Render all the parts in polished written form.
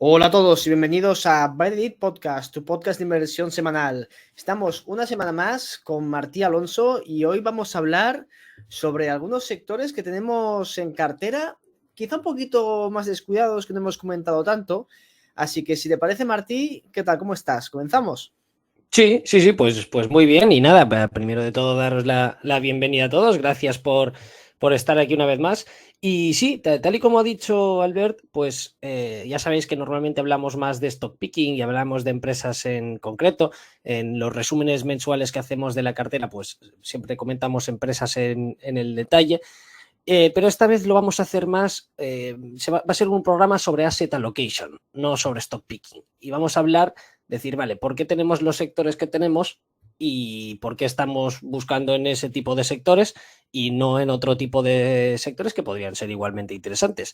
Hola a todos y bienvenidos a Buy the Lead Podcast, tu podcast de inversión semanal. Estamos una semana más con Martí Alonso y hoy vamos a hablar sobre algunos sectores que tenemos en cartera, quizá un poquito más descuidados, que no hemos comentado tanto. Así que si te parece, Martí, ¿qué tal? ¿Cómo estás? ¿Comenzamos? Sí, pues muy bien. Y nada, primero de todo daros la bienvenida a todos. Gracias por estar aquí una vez más. Y sí, tal y como ha dicho Albert, pues ya sabéis que normalmente hablamos más de stock picking y hablamos de empresas en concreto. En los resúmenes mensuales que hacemos de la cartera, pues siempre comentamos empresas en el detalle. Pero esta vez lo vamos a hacer más, va a ser un programa sobre asset allocation, no sobre stock picking. Y vamos a hablar, decir, vale, ¿por qué tenemos los sectores que tenemos y por qué estamos buscando en ese tipo de sectores y no en otro tipo de sectores que podrían ser igualmente interesantes?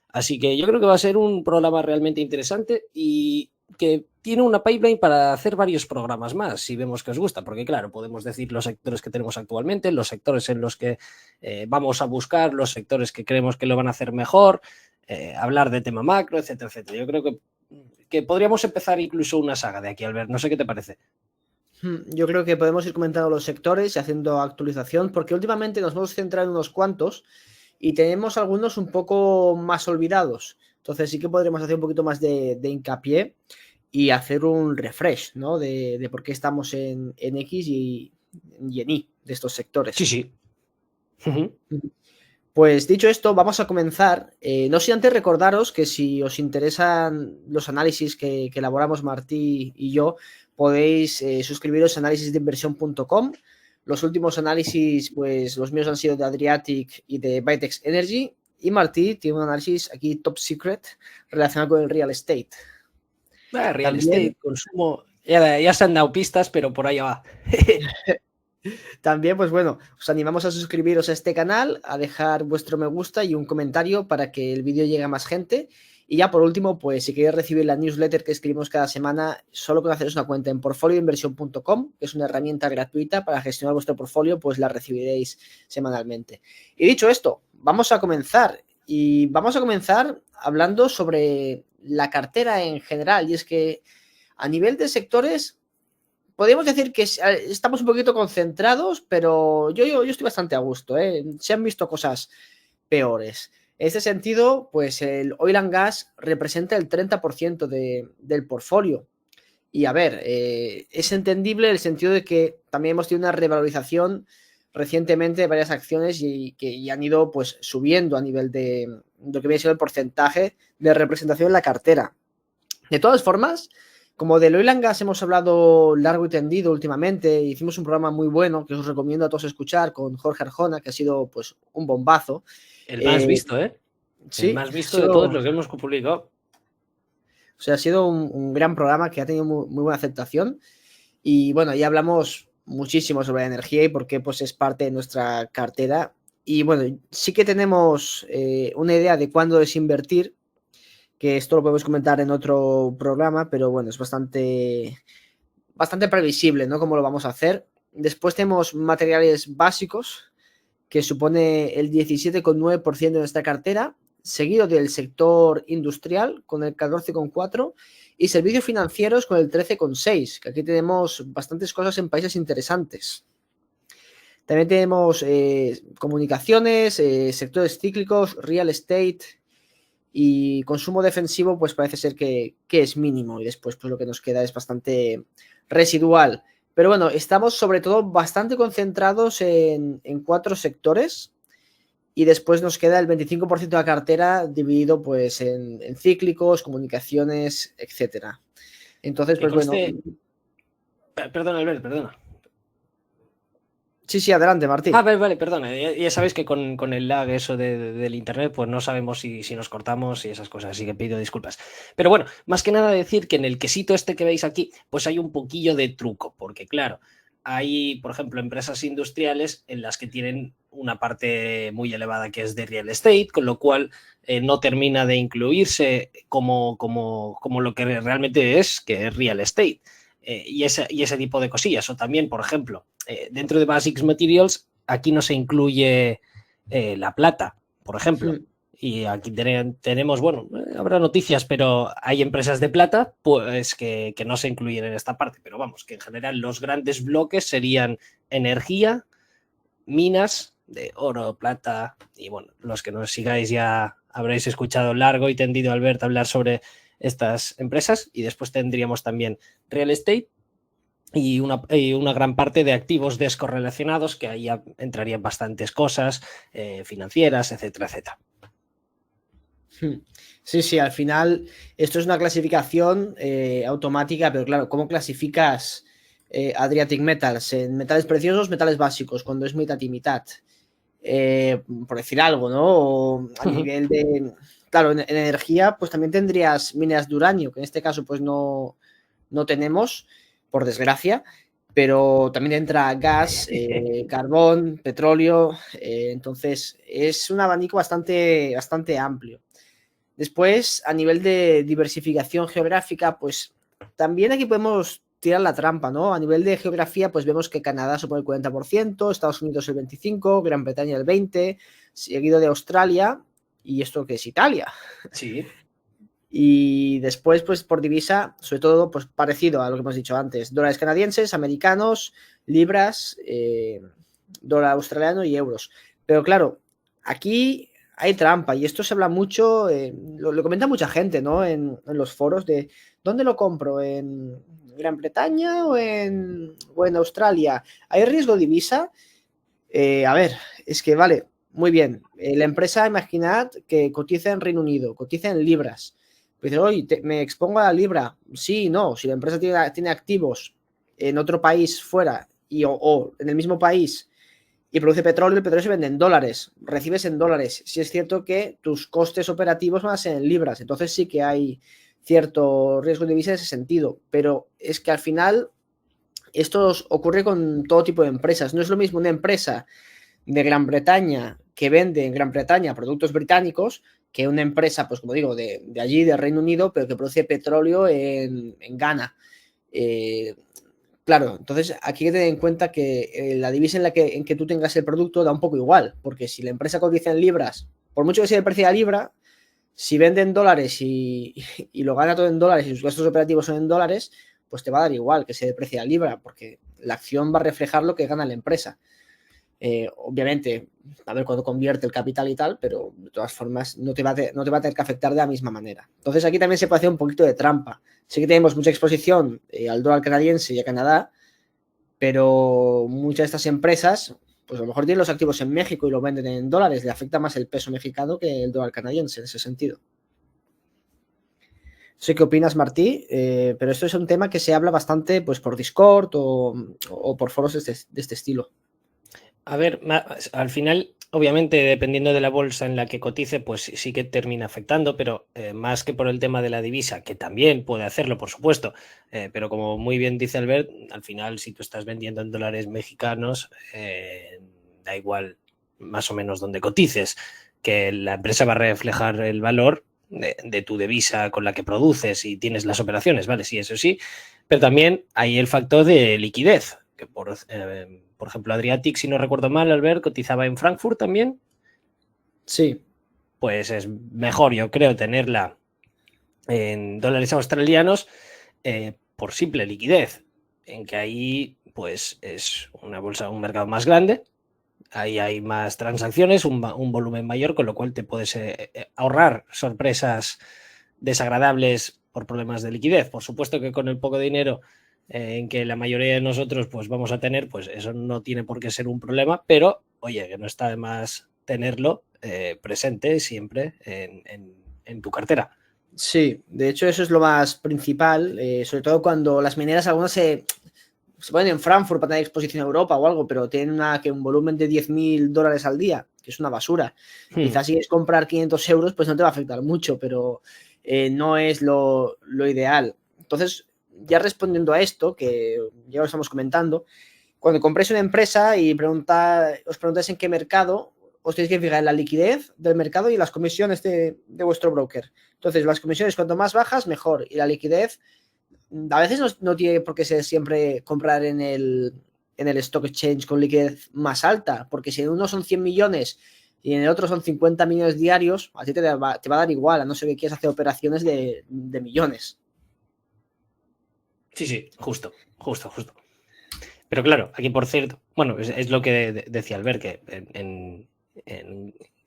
Así que yo creo que va a ser un programa realmente interesante y que tiene una pipeline para hacer varios programas más, si vemos que os gusta, porque claro, podemos decir los sectores que tenemos actualmente, los sectores en los que vamos a buscar, los sectores que creemos que lo van a hacer mejor, hablar de tema macro, etcétera, etcétera. Yo creo que podríamos empezar incluso una saga de aquí, Albert, no sé qué te parece. Yo creo que podemos ir comentando los sectores y haciendo actualización, porque últimamente nos hemos centrado en unos cuantos y tenemos algunos un poco más olvidados. Entonces sí que podremos hacer un poquito más de hincapié y hacer un refresh, ¿no? De por qué estamos en X y en Y de estos Sí, sectores. sí. Uh-huh. Pues dicho esto, vamos a comenzar. No sin antes recordaros que si os interesan los análisis que elaboramos Martí y yo, podéis suscribiros a analysisdeinversión.com. Los últimos análisis, pues los míos han sido de Adriatic y de Bytex Energy. Y Martí tiene un análisis aquí top secret relacionado con el real estate. Real También estate, consumo, ya se han dado pistas, pero por ahí va. También, pues bueno, os animamos a suscribiros a este canal, a dejar vuestro me gusta y un comentario para que el vídeo llegue a más gente. Y ya por último, pues si queréis recibir la newsletter que escribimos cada semana, solo con haceros una cuenta en portfolioinversión.com, que es una herramienta gratuita para gestionar vuestro portfolio, pues la recibiréis semanalmente. Y dicho esto, vamos a comenzar. Y vamos a comenzar hablando sobre la cartera en general. Y es que a nivel de sectores podríamos decir que estamos un poquito concentrados, pero yo estoy bastante a gusto, ¿eh? Se han visto cosas peores. En este sentido, pues el oil and gas representa el 30% del portfolio. Y a ver, es entendible en el sentido de que también hemos tenido una revalorización recientemente de varias acciones y que han ido pues subiendo a nivel de lo que viene siendo el porcentaje de representación en la cartera. De todas formas, como del oil and gas hemos hablado largo y tendido últimamente, hicimos un programa muy bueno que os recomiendo a todos escuchar con Jorge Arjona, que ha sido pues un bombazo. El más Eh, visto, ¿eh? El sí, más ha visto de sido, todos los que hemos publicado. o sea, ha sido un gran programa que ha tenido muy buena aceptación. Y bueno, ya hablamos muchísimo sobre la energía y por qué pues, es parte de nuestra cartera. Y bueno, sí que tenemos una idea de cuándo desinvertir, que esto lo podemos comentar en otro programa, pero bueno, es bastante previsible, ¿no? Cómo lo vamos a hacer. Después tenemos materiales básicos, que supone el 17,9% de nuestra cartera, seguido del sector industrial con el 14,4% y servicios financieros con el 13,6%, que aquí tenemos bastantes cosas en países interesantes. También tenemos comunicaciones, sectores cíclicos, real estate y consumo defensivo, pues parece ser que es mínimo y después pues lo que nos queda es bastante residual. Pero bueno, estamos sobre todo bastante concentrados en 4 sectores y después nos queda el 25% de la cartera dividido pues en cíclicos, comunicaciones, etcétera. Entonces, Que pues bueno, conste. Perdona, Albert, perdona. sí, adelante, Martí. Vale, perdona. Ya sabéis que con el lag eso del internet, pues no sabemos si nos cortamos y esas cosas, así que pido disculpas. Pero bueno, más que nada decir que en el quesito este que veis aquí, pues hay un poquillo de truco, porque claro, hay, por ejemplo, empresas industriales en las que tienen una parte muy elevada que es de real estate, con lo cual no termina de incluirse como lo que realmente es, que es real estate. Y ese tipo de cosillas. O también, por ejemplo, dentro de Basics Materials, aquí no se incluye la plata, por ejemplo. y aquí tenemos, bueno, habrá noticias, pero hay empresas de plata pues que no se incluyen en esta parte, pero vamos, que en general los grandes bloques serían energía, minas de oro, plata, y bueno, los que nos sigáis ya habréis escuchado largo y tendido a Albert hablar sobre estas empresas, y después tendríamos también real estate y una gran parte de activos descorrelacionados, que ahí ya entrarían bastantes cosas financieras, etcétera, etcétera. Sí, sí, al final esto es una clasificación automática, pero claro, ¿cómo clasificas Adriatic Metals? En metales preciosos, metales básicos, cuando es mitad y mitad. Por decir algo, ¿no? O a nivel de... Claro, en energía, pues también tendrías minas de uranio, que en este caso pues no tenemos, por desgracia, pero también entra gas, carbón, petróleo, entonces es un abanico bastante amplio. Después, a nivel de diversificación geográfica, pues también aquí podemos tirar la trampa, ¿no? A nivel de geografía, pues vemos que Canadá supone el 40%, Estados Unidos el 25%, Gran Bretaña el 20%, seguido de Australia, y esto que es Italia. Sí. Y después, pues por divisa, sobre todo, pues parecido a lo que hemos dicho antes, dólares canadienses, americanos, libras, dólar australiano y euros. Pero claro, aquí hay trampa y esto se habla mucho, lo comenta mucha gente, ¿no? En los foros de ¿dónde lo compro? ¿En Gran Bretaña o en Australia? ¿Hay riesgo de divisa? A ver, es que vale, muy bien. La empresa, imaginad que cotiza en Reino Unido, cotiza en libras. Pues dice, oye, me expongo a la libra. Sí, no. Si la empresa tiene activos en otro país fuera o en el mismo país y produce petróleo, el petróleo se vende en dólares, recibes en dólares. Si es cierto que tus costes operativos van a ser en libras, entonces sí que hay cierto riesgo de divisa en ese sentido, pero es que al final esto ocurre con todo tipo de empresas. No es lo mismo una empresa de Gran Bretaña que vende en Gran Bretaña productos británicos que una empresa, pues como digo, de allí, de Reino Unido, pero que produce petróleo en Ghana. Claro, entonces aquí hay que tener en cuenta que la divisa en que tú tengas el producto da un poco igual, porque si la empresa cotiza en libras, por mucho que sea el precio de la libra, si vende en dólares y lo gana todo en dólares y sus gastos operativos son en dólares, pues te va a dar igual que se deprecie la libra, porque la acción va a reflejar lo que gana la empresa. Obviamente, a ver cuándo convierte el capital y tal, pero de todas formas no te va a tener que afectar de la misma manera. Entonces aquí también se puede hacer un poquito de trampa. Sí que tenemos mucha exposición al dólar canadiense y a Canadá, pero muchas de estas empresas, pues a lo mejor tienen los activos en México y lo venden en dólares, le afecta más el peso mexicano que el dólar canadiense en ese sentido. No sé qué opinas, Martí, pero esto es un tema que se habla bastante pues por Discord o por foros de este estilo. A ver, al final, obviamente, dependiendo de la bolsa en la que cotice, pues sí que termina afectando, pero más que por el tema de la divisa, que también puede hacerlo, por supuesto, pero como muy bien dice Albert, al final, si tú estás vendiendo en dólares mexicanos, da igual más o menos donde cotices, que la empresa va a reflejar el valor de tu divisa con la que produces y tienes las operaciones, ¿vale? Sí, eso sí, pero también hay el factor de liquidez, que por ejemplo, Adriatic, si no recuerdo mal, Albert, cotizaba en Frankfurt también. Sí. Pues es mejor, yo creo, tenerla en dólares australianos por simple liquidez, en que ahí pues es una bolsa, un mercado más grande, ahí hay más transacciones, un volumen mayor, con lo cual te puedes ahorrar sorpresas desagradables por problemas de liquidez. Por supuesto que con el poco dinero en que la mayoría de nosotros pues vamos a tener, pues eso no tiene por qué ser un problema, pero oye, que no está de más tenerlo presente siempre en tu cartera. Sí, de hecho eso es lo más principal, sobre todo cuando las mineras algunas se ponen en Frankfurt para tener exposición a Europa o algo, pero tienen un volumen de $10.000 al día, que es una basura. Quizás si quieres comprar 500 euros, pues no te va a afectar mucho, pero no es lo ideal. Entonces, ya respondiendo a esto, que ya lo estamos comentando, cuando compréis una empresa y os preguntáis en qué mercado, os tenéis que fijar en la liquidez del mercado y las comisiones de vuestro broker. Entonces, las comisiones cuanto más bajas, mejor. Y la liquidez, a veces no tiene por qué ser siempre comprar en el stock exchange con liquidez más alta, porque si uno son 100 millones y en el otro son 50 millones diarios, a ti te va a dar igual, a no ser que quieras hacer operaciones de millones. Sí, justo. Pero claro, aquí por cierto, bueno, es lo que decía Albert, que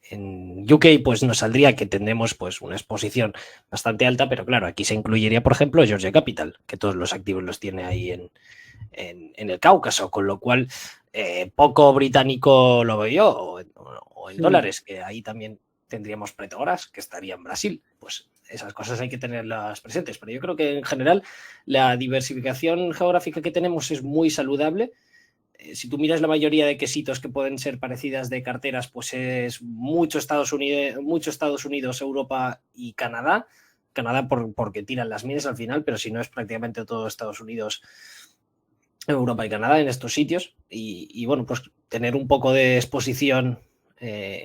en UK pues nos saldría que tendremos pues una exposición bastante alta, pero claro, aquí se incluiría, por ejemplo, Georgia Capital, que todos los activos los tiene ahí en el Cáucaso, con lo cual poco británico lo veo yo, o en dólares, que ahí también tendríamos Petrobras, que estaría en Brasil. Pues esas cosas hay que tenerlas presentes, pero yo creo que en general la diversificación geográfica que tenemos es muy saludable. Si tú miras la mayoría de quesitos que pueden ser parecidas de carteras, pues es mucho Estados Unidos, Europa y Canadá. Canadá porque tiran las minas al final, pero si no es prácticamente todo Estados Unidos, Europa y Canadá en estos sitios. Y bueno, pues tener un poco de exposición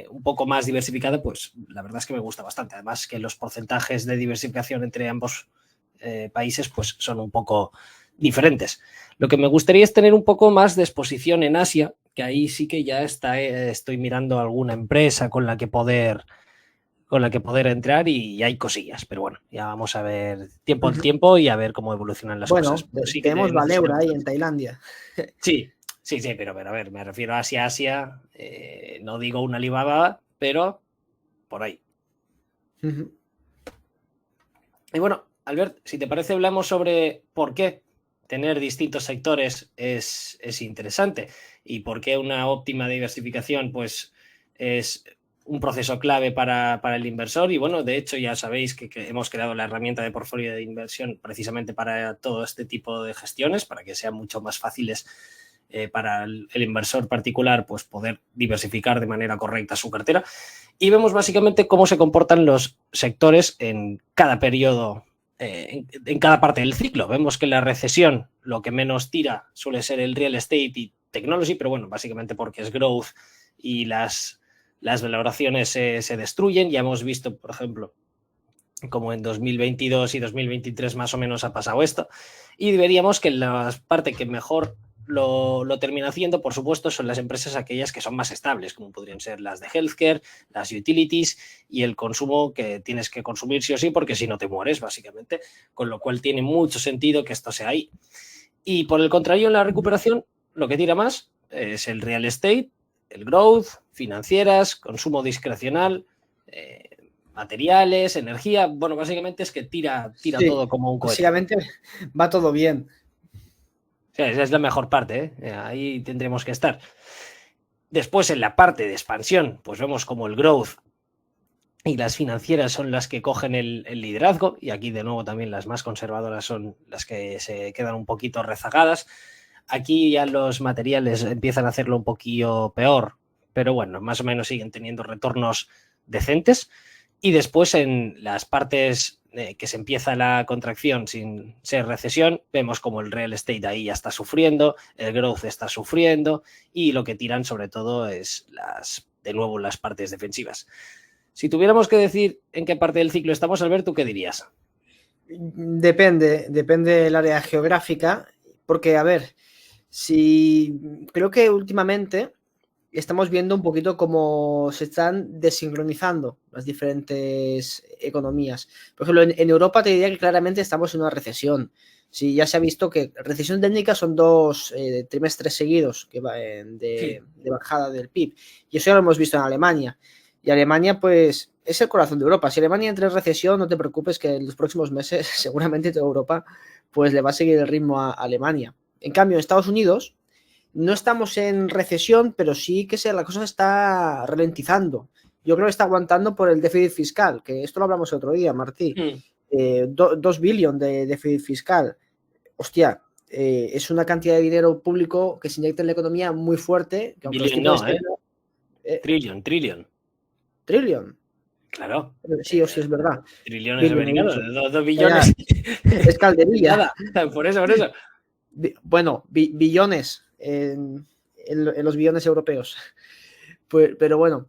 un poco más diversificada, pues la verdad es que me gusta bastante. Además que los porcentajes de diversificación entre ambos países pues son un poco diferentes. Lo que me gustaría es tener un poco más de exposición en Asia, que ahí sí que ya estoy mirando alguna empresa con la que poder entrar y hay cosillas, pero bueno, ya vamos a ver tiempo al tiempo y a ver cómo evolucionan las cosas. Bueno, sí tenemos Valeura ahí en Tailandia. Sí, pero a ver, me refiero a Asia, no digo una Alibaba, pero por ahí. Y bueno, Albert, si te parece, hablamos sobre por qué tener distintos sectores es interesante y por qué una óptima diversificación pues es un proceso clave para el inversor. Y bueno, de hecho ya sabéis que hemos creado la herramienta de portfolio de inversión precisamente para todo este tipo de gestiones, para que sean mucho más fáciles para el inversor particular pues poder diversificar de manera correcta su cartera. Y vemos básicamente cómo se comportan los sectores en cada periodo, en cada parte del ciclo. Vemos que en la recesión lo que menos tira suele ser el real estate y technology, pero bueno, básicamente porque es growth y las valoraciones se destruyen. Ya hemos visto, por ejemplo, como en 2022 y 2023 más o menos ha pasado esto. Y veríamos que la parte que mejor lo termina haciendo, por supuesto, son las empresas aquellas que son más estables, como podrían ser las de healthcare, las utilities y el consumo que tienes que consumir sí o sí, porque si no te mueres, básicamente, con lo cual tiene mucho sentido que esto sea ahí. Y por el contrario, en la recuperación, lo que tira más es el real estate, el growth, financieras, consumo discrecional, materiales, energía. Bueno, básicamente es que tira sí, todo como un cohete. Básicamente va todo bien. O sea, esa es la mejor parte, ¿eh? Ahí tendremos que estar. Después, en la parte de expansión, pues vemos como el growth y las financieras son las que cogen el liderazgo, y aquí de nuevo también las más conservadoras son las que se quedan un poquito rezagadas. Aquí ya los materiales empiezan a hacerlo un poquillo peor, pero bueno, más o menos siguen teniendo retornos decentes. Y después en las partes que se empieza la contracción sin ser recesión, vemos como el real estate ahí ya está sufriendo, el growth está sufriendo y lo que tiran sobre todo es de nuevo las partes defensivas. Si tuviéramos que decir en qué parte del ciclo estamos, Albert, ¿tú qué dirías? Depende del área geográfica, porque a ver, si creo que últimamente estamos viendo un poquito cómo se están desincronizando las diferentes economías. Por ejemplo, en Europa te diría que claramente estamos en una recesión. Sí, ya se ha visto que recesión técnica son 2 trimestres seguidos que de bajada del PIB. Y eso ya lo hemos visto en Alemania. Y Alemania, pues, es el corazón de Europa. Si Alemania entra en recesión, no te preocupes que en los próximos meses seguramente toda Europa pues le va a seguir el ritmo a Alemania. En cambio, en Estados Unidos no estamos en recesión, pero sí que la cosa está ralentizando. Yo creo que está aguantando por el déficit fiscal, que esto lo hablamos el otro día, Martí. 2 billones de déficit fiscal. Hostia, es una cantidad de dinero público que se inyecta en la economía muy fuerte. Que Billion no, Trillion. Trillion. Claro. Sí, o sí, es verdad. Trillones americanos, 2 billones. Es calderilla. Nada, por eso. Bueno, billones en los billones europeos. Pues, pero bueno,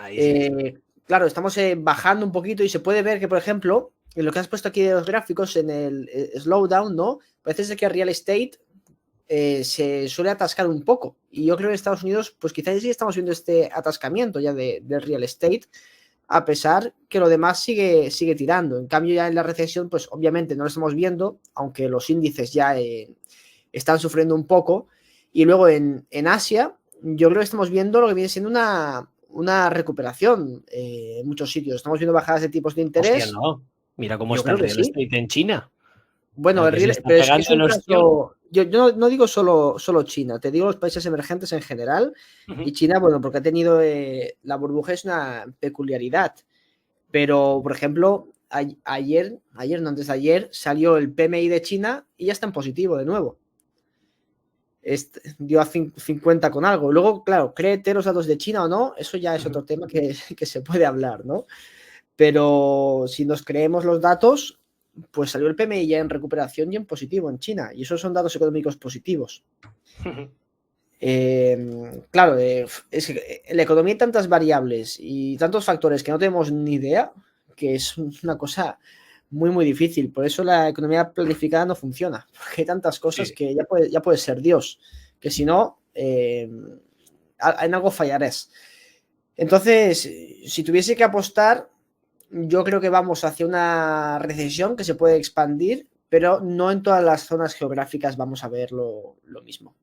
sí. Claro, estamos bajando un poquito y se puede ver que, por ejemplo, en lo que has puesto aquí de los gráficos, en el slowdown, ¿no? Parece que real estate se suele atascar un poco. Y yo creo que en Estados Unidos, pues quizás sí estamos viendo este atascamiento ya del real estate, a pesar que lo demás sigue tirando. En cambio, ya en la recesión, pues obviamente no lo estamos viendo, aunque los índices ya están sufriendo un poco. Y luego en Asia, yo creo que estamos viendo lo que viene siendo una recuperación en muchos sitios. Estamos viendo bajadas de tipos de interés. Hostia, no. Mira cómo Yo está creo el que real sí. estate en China. Bueno, Que se está pero es que es pegando un el ostión. caso. Yo no digo solo China, te digo los países emergentes en general. Y China, bueno, porque ha tenido la burbuja, es una peculiaridad. Pero, por ejemplo, ayer, no antes de ayer, salió el PMI de China y ya está en positivo de nuevo. Dio a 50 con algo. Luego, claro, créete los datos de China o no, eso ya es otro tema que se puede hablar, ¿no? Pero si nos creemos los datos, pues salió el PMI ya en recuperación y en positivo en China. Y esos son datos económicos positivos. Claro, es que en la economía hay tantas variables y tantos factores que no tenemos ni idea, que es una cosa muy difícil. Por eso la economía planificada no funciona, porque hay tantas cosas que ya puede ser Dios, que si no, en algo fallarás. Entonces, si tuviese que apostar, yo creo que vamos hacia una recesión que se puede expandir, pero no en todas las zonas geográficas vamos a ver lo mismo.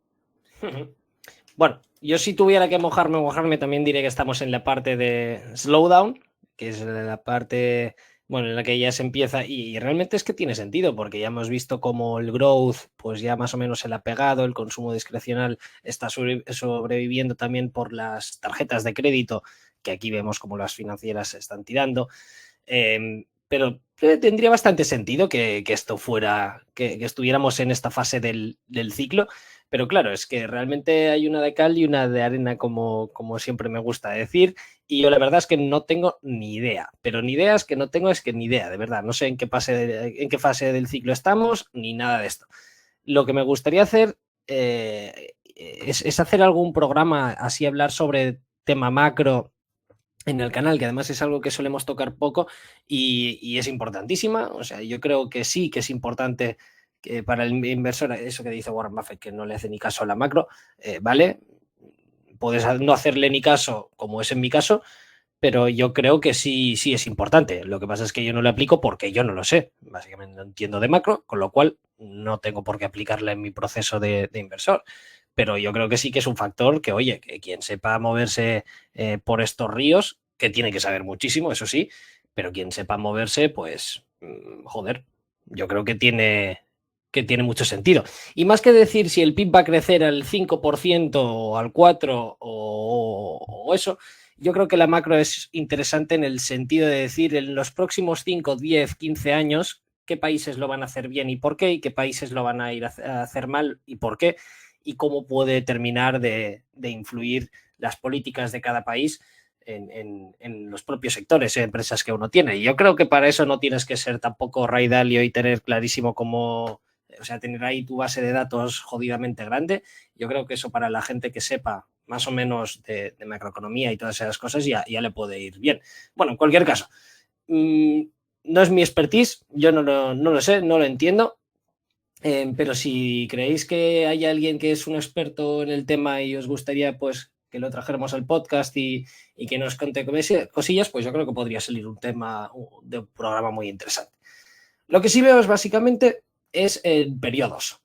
Bueno, yo si tuviera que mojarme, también diré que estamos en la parte de slowdown, que es la parte, bueno, en la que ya se empieza, y realmente es que tiene sentido, porque ya hemos visto como el growth, pues ya más o menos se le ha pegado, el consumo discrecional está sobreviviendo también por las tarjetas de crédito, que aquí vemos como las financieras se están tirando. Pero tendría bastante sentido que esto fuera, que estuviéramos en esta fase del ciclo. Pero claro, es que realmente hay una de cal y una de arena, como siempre me gusta decir, y yo la verdad es que no tengo ni idea, pero ni idea es que no tengo, es que ni idea, de verdad, no sé en qué fase del ciclo estamos, ni nada de esto. Lo que me gustaría hacer es hacer algún programa, así hablar sobre tema macro en el canal, que además es algo que solemos tocar poco y es importantísima. O sea, yo creo que sí que es importante que para el inversor, eso que dice Warren Buffett, que no le hace ni caso a la macro, ¿vale? Puedes no hacerle ni caso, como es en mi caso, pero yo creo que sí es importante. Lo que pasa es que yo no lo aplico porque yo no lo sé. Básicamente no entiendo de macro, con lo cual no tengo por qué aplicarla en mi proceso de inversor. Pero yo creo que sí que es un factor que, oye, que quien sepa moverse por estos ríos, que tiene que saber muchísimo, eso sí, pero quien sepa moverse, pues, joder, yo creo que tiene mucho sentido. Y más que decir si el PIB va a crecer al 5% o al 4% o eso, yo creo que la macro es interesante en el sentido de decir en los próximos 5, 10, 15 años qué países lo van a hacer bien y por qué, y qué países lo van a ir a hacer mal y por qué, y cómo puede terminar de influir las políticas de cada país en los propios sectores y empresas que uno tiene. Y yo creo que para eso no tienes que ser tampoco Ray Dalio y tener clarísimo cómo, o sea, tener ahí tu base de datos jodidamente grande. Yo creo que eso para la gente que sepa más o menos de macroeconomía y todas esas cosas ya le puede ir bien. Bueno, en cualquier caso, no es mi expertise, yo no lo sé, no lo entiendo. Pero si creéis que hay alguien que es un experto en el tema y os gustaría pues que lo trajéramos al podcast y que nos conte cosillas, pues yo creo que podría salir un tema de un programa muy interesante. Lo que sí veo es básicamente es en periodos.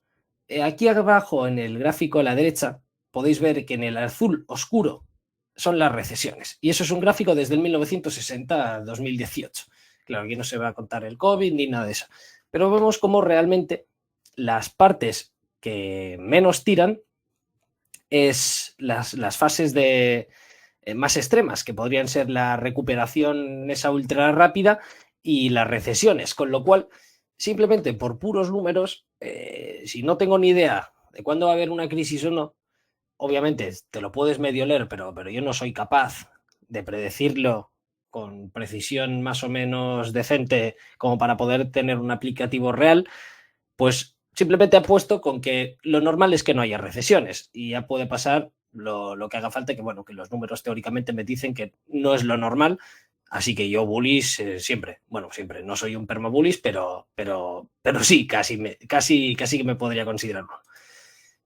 Aquí abajo en el gráfico a la derecha podéis ver que en el azul oscuro son las recesiones. Y eso es un gráfico desde el 1960 a 2018. Claro, aquí no se va a contar el COVID ni nada de eso. Pero vemos cómo realmente las partes que menos tiran es las fases de más extremas, que podrían ser la recuperación esa ultra rápida y las recesiones, con lo cual, simplemente por puros números, si no tengo ni idea de cuándo va a haber una crisis o no, obviamente te lo puedes medio leer, pero yo no soy capaz de predecirlo con precisión más o menos decente como para poder tener un aplicativo real, pues simplemente apuesto con que lo normal es que no haya recesiones y ya puede pasar lo que haga falta, que bueno, que los números teóricamente me dicen que no es lo normal, así que yo bullish siempre, bueno, siempre, no soy un permabullish, pero sí, casi que me podría considerarlo.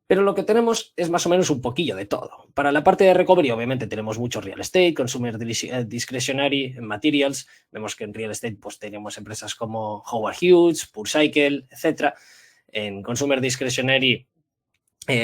Pero lo que tenemos es más o menos un poquillo de todo. Para la parte de recovery, obviamente, tenemos mucho real estate, consumer discretionary, materials. Vemos que en real estate pues tenemos empresas como Howard Hughes, PureCycle, etc. En consumer discretionary,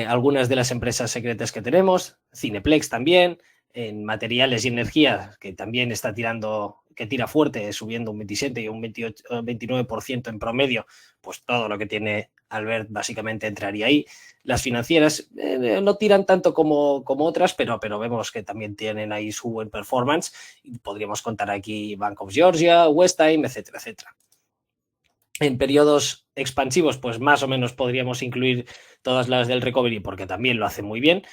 algunas de las empresas secretas que tenemos, Cineplex también, en materiales y energía, que también está tirando, que tira fuerte, subiendo un 27 y un 29% en promedio, pues todo lo que tiene Albert básicamente entraría ahí. Las financieras no tiran tanto como otras, pero vemos que también tienen ahí su buen performance. Y podríamos contar aquí Bank of Georgia, Westtime, etcétera, etcétera. En periodos expansivos, pues más o menos podríamos incluir todas las del recovery, porque también lo hace muy bien.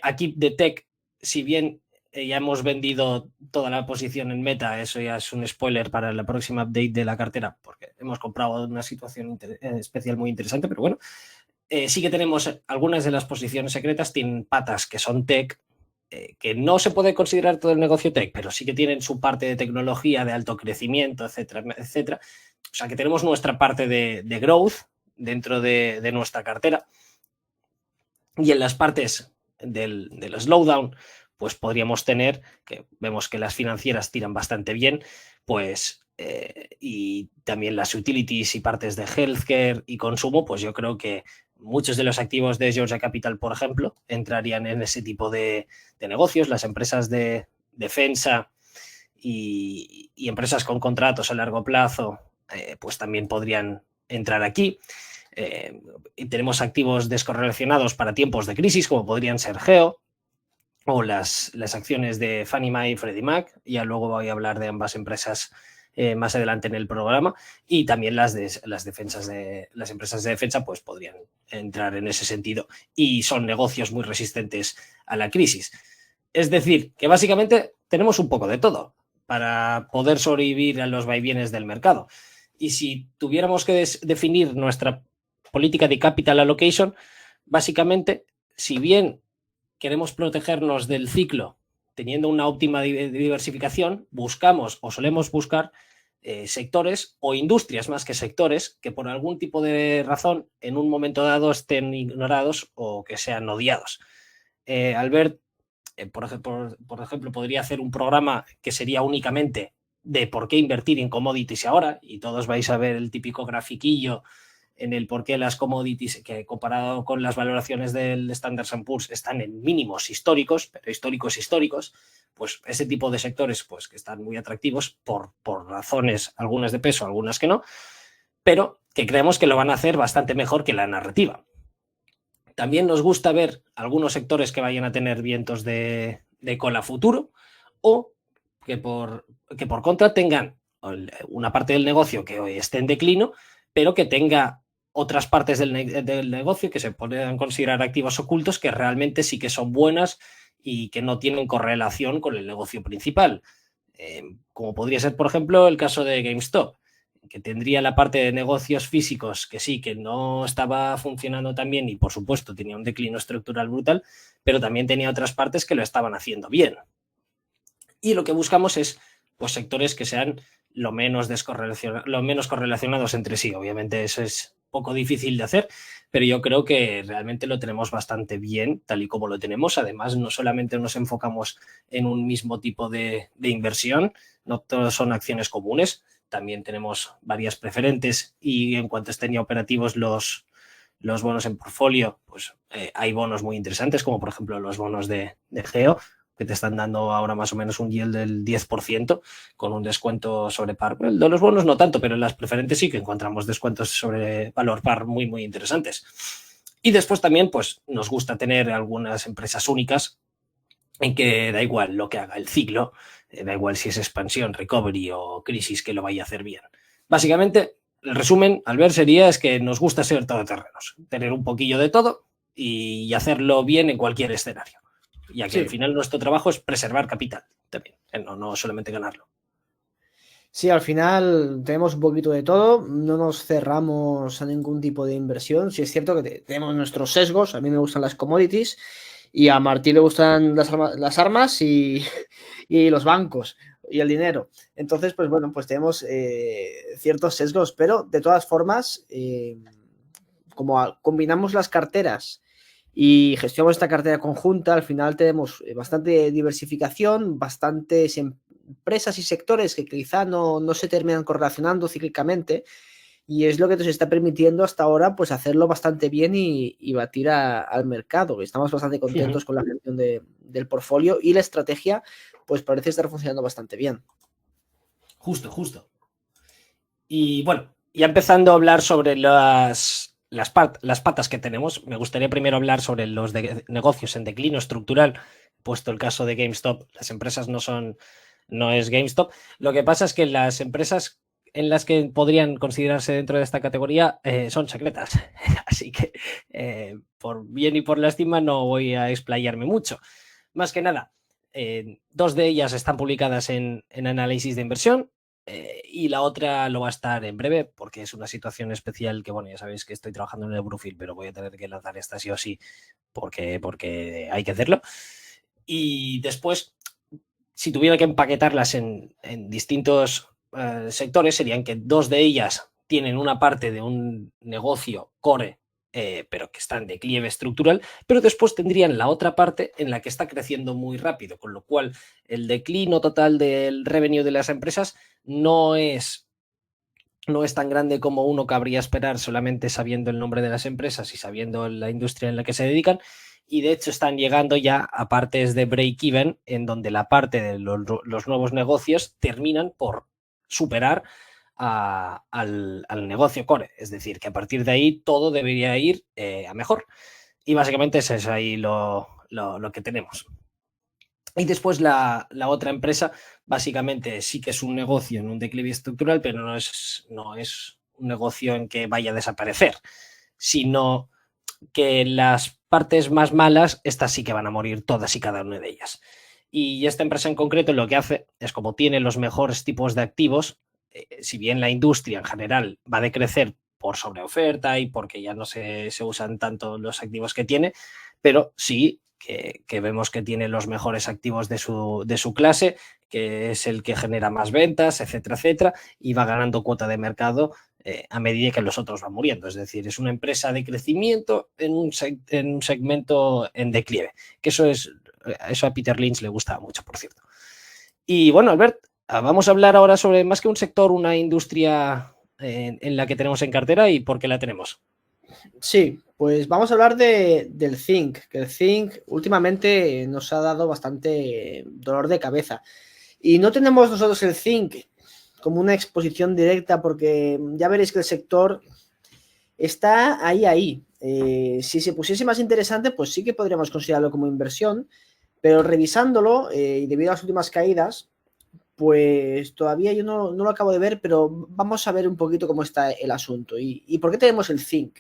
Aquí de tech, si bien ya hemos vendido toda la posición en Meta, eso ya es un spoiler para la próxima update de la cartera, porque hemos comprado una situación especial muy interesante, pero bueno, sí que tenemos algunas de las posiciones secretas, tienen patas que son tech, que no se puede considerar todo el negocio tech, pero sí que tienen su parte de tecnología, de alto crecimiento, etcétera, etcétera. O sea que tenemos nuestra parte de growth dentro de nuestra cartera. Y en las partes del slowdown, pues podríamos tener, que vemos que las financieras tiran bastante bien, pues y también las utilities y partes de healthcare y consumo, pues yo creo que muchos de los activos de Georgia Capital, por ejemplo, entrarían en ese tipo de negocios. Las empresas de defensa y empresas con contratos a largo plazo, pues también podrían entrar aquí. Y tenemos activos descorrelacionados para tiempos de crisis, como podrían ser Geo o las acciones de Fannie Mae y Freddie Mac. Ya luego voy a hablar de ambas empresas más adelante en el programa. Y también las empresas de defensa pues podrían entrar en ese sentido. Y son negocios muy resistentes a la crisis. Es decir, que básicamente tenemos un poco de todo para poder sobrevivir a los vaivienes del mercado. Y si tuviéramos que definir nuestra política de capital allocation, básicamente, si bien queremos protegernos del ciclo teniendo una óptima diversificación, buscamos o solemos buscar sectores o industrias más que sectores que por algún tipo de razón en un momento dado estén ignorados o que sean odiados. Albert, por ejemplo, podría hacer un programa que sería únicamente de por qué invertir en commodities ahora, y todos vais a ver el típico grafiquillo en el por qué las commodities, que comparado con las valoraciones del Standard & Poor's están en mínimos históricos, pero históricos, pues ese tipo de sectores pues que están muy atractivos por razones, algunas de peso, algunas que no, pero que creemos que lo van a hacer bastante mejor que la narrativa. También nos gusta ver algunos sectores que vayan a tener vientos de cola futuro o que por contra tengan una parte del negocio que hoy esté en declino, pero que tenga otras partes del negocio que se puedan considerar activos ocultos que realmente sí que son buenas y que no tienen correlación con el negocio principal. Como podría ser, por ejemplo, el caso de GameStop, que tendría la parte de negocios físicos que sí, que no estaba funcionando tan bien y por supuesto tenía un declino estructural brutal, pero también tenía otras partes que lo estaban haciendo bien. Y lo que buscamos es pues sectores que sean lo menos correlacionados entre sí. Obviamente eso es poco difícil de hacer, pero yo creo que realmente lo tenemos bastante bien, tal y como lo tenemos. Además, no solamente nos enfocamos en un mismo tipo de inversión, no todos son acciones comunes, también tenemos varias preferentes y en cuanto estén ya operativos los bonos en portfolio, pues hay bonos muy interesantes, como por ejemplo los bonos de Geo, que te están dando ahora más o menos un yield del 10% con un descuento sobre par. El de los bonos no tanto, pero en las preferentes sí que encontramos descuentos sobre valor par muy, muy interesantes. Y después también pues nos gusta tener algunas empresas únicas en que da igual lo que haga el ciclo, da igual si es expansión, recovery o crisis, que lo vaya a hacer bien. Básicamente, el resumen, al ver, sería es que nos gusta ser todoterrenos, tener un poquillo de todo y hacerlo bien en cualquier escenario, ya que Sí. al final nuestro trabajo es preservar capital también, no solamente ganarlo. Sí, al final tenemos un poquito de todo, no nos cerramos a ningún tipo de inversión. Sí es cierto que tenemos nuestros sesgos, a mí me gustan las commodities y a Martí le gustan las armas y, y los bancos y el dinero. Entonces, pues bueno, pues tenemos ciertos sesgos, pero de todas formas, como combinamos las carteras y gestionamos esta cartera conjunta. Al final tenemos bastante diversificación, bastantes empresas y sectores que quizá no se terminan correlacionando cíclicamente, y es lo que nos está permitiendo hasta ahora pues hacerlo bastante bien y batir al mercado. Estamos bastante contentos con la gestión del portfolio, y la estrategia pues parece estar funcionando bastante bien. Justo. Y bueno, ya empezando a hablar sobre las patas que tenemos, me gustaría primero hablar sobre los negocios en declino estructural, puesto el caso de GameStop. Las empresas no es GameStop. Lo que pasa es que las empresas en las que podrían considerarse dentro de esta categoría son secretas. Así que por bien y por lástima no voy a explayarme mucho. Más que nada, dos de ellas están publicadas en análisis de inversión. Y la otra lo va a estar en breve, porque es una situación especial que, bueno, ya sabéis que estoy trabajando en el Bluefield, pero voy a tener que lanzar esta sí o sí, porque hay que hacerlo. Y después, si tuviera que empaquetarlas en distintos sectores, serían que dos de ellas tienen una parte de un negocio core, pero que está en declive estructural, pero después tendrían la otra parte en la que está creciendo muy rápido, con lo cual el declino total del revenue de las empresas no es tan grande como uno cabría esperar solamente sabiendo el nombre de las empresas y sabiendo la industria en la que se dedican, y de hecho están llegando ya a partes de break-even en donde la parte de los nuevos negocios terminan por superar al negocio core, es decir, que a partir de ahí todo debería ir a mejor, y básicamente eso es ahí lo que tenemos. Y después la otra empresa básicamente sí que es un negocio en un declive estructural, pero no es un negocio en que vaya a desaparecer, sino que las partes más malas, estas sí que van a morir todas y cada una de ellas. Y esta empresa en concreto lo que hace es, como tiene los mejores tipos de activos, si bien la industria en general va a decrecer por sobreoferta y porque ya no se usan tanto los activos que tiene, pero sí que vemos que tiene los mejores activos de su clase, que es el que genera más ventas, etcétera, etcétera, y va ganando cuota de mercado a medida que los otros van muriendo. Es decir, es una empresa de crecimiento en un segmento en declive, que eso a Peter Lynch le gusta mucho, por cierto. Y bueno, Albert, vamos a hablar ahora sobre más que un sector, una industria en la que tenemos en cartera y por qué la tenemos. Sí, pues vamos a hablar del zinc, que el zinc últimamente nos ha dado bastante dolor de cabeza. Y no tenemos nosotros el zinc como una exposición directa, porque ya veréis que el sector está ahí. Si se pusiese más interesante, pues sí que podríamos considerarlo como inversión, pero revisándolo, y debido a las últimas caídas, pues todavía yo no lo acabo de ver, pero vamos a ver un poquito cómo está el asunto. ¿Y por qué tenemos el zinc?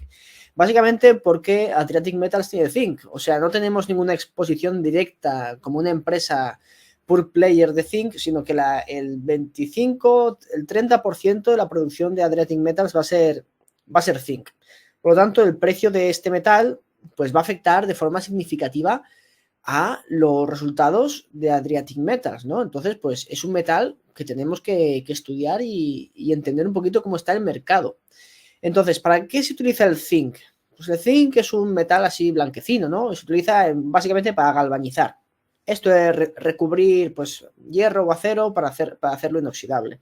Básicamente porque Adriatic Metals tiene zinc, o sea, no tenemos ninguna exposición directa como una empresa pure player de zinc, sino que el 25, el 30% de la producción de Adriatic Metals va a ser zinc. Por lo tanto, el precio de este metal pues va a afectar de forma significativa a los resultados de Adriatic Metals, ¿no? Entonces, pues es un metal que tenemos que estudiar y entender un poquito cómo está el mercado. Entonces, ¿para qué se utiliza el zinc? Pues el zinc es un metal así blanquecino, ¿no? Se utiliza básicamente para galvanizar. Esto es recubrir pues hierro o acero para hacerlo inoxidable.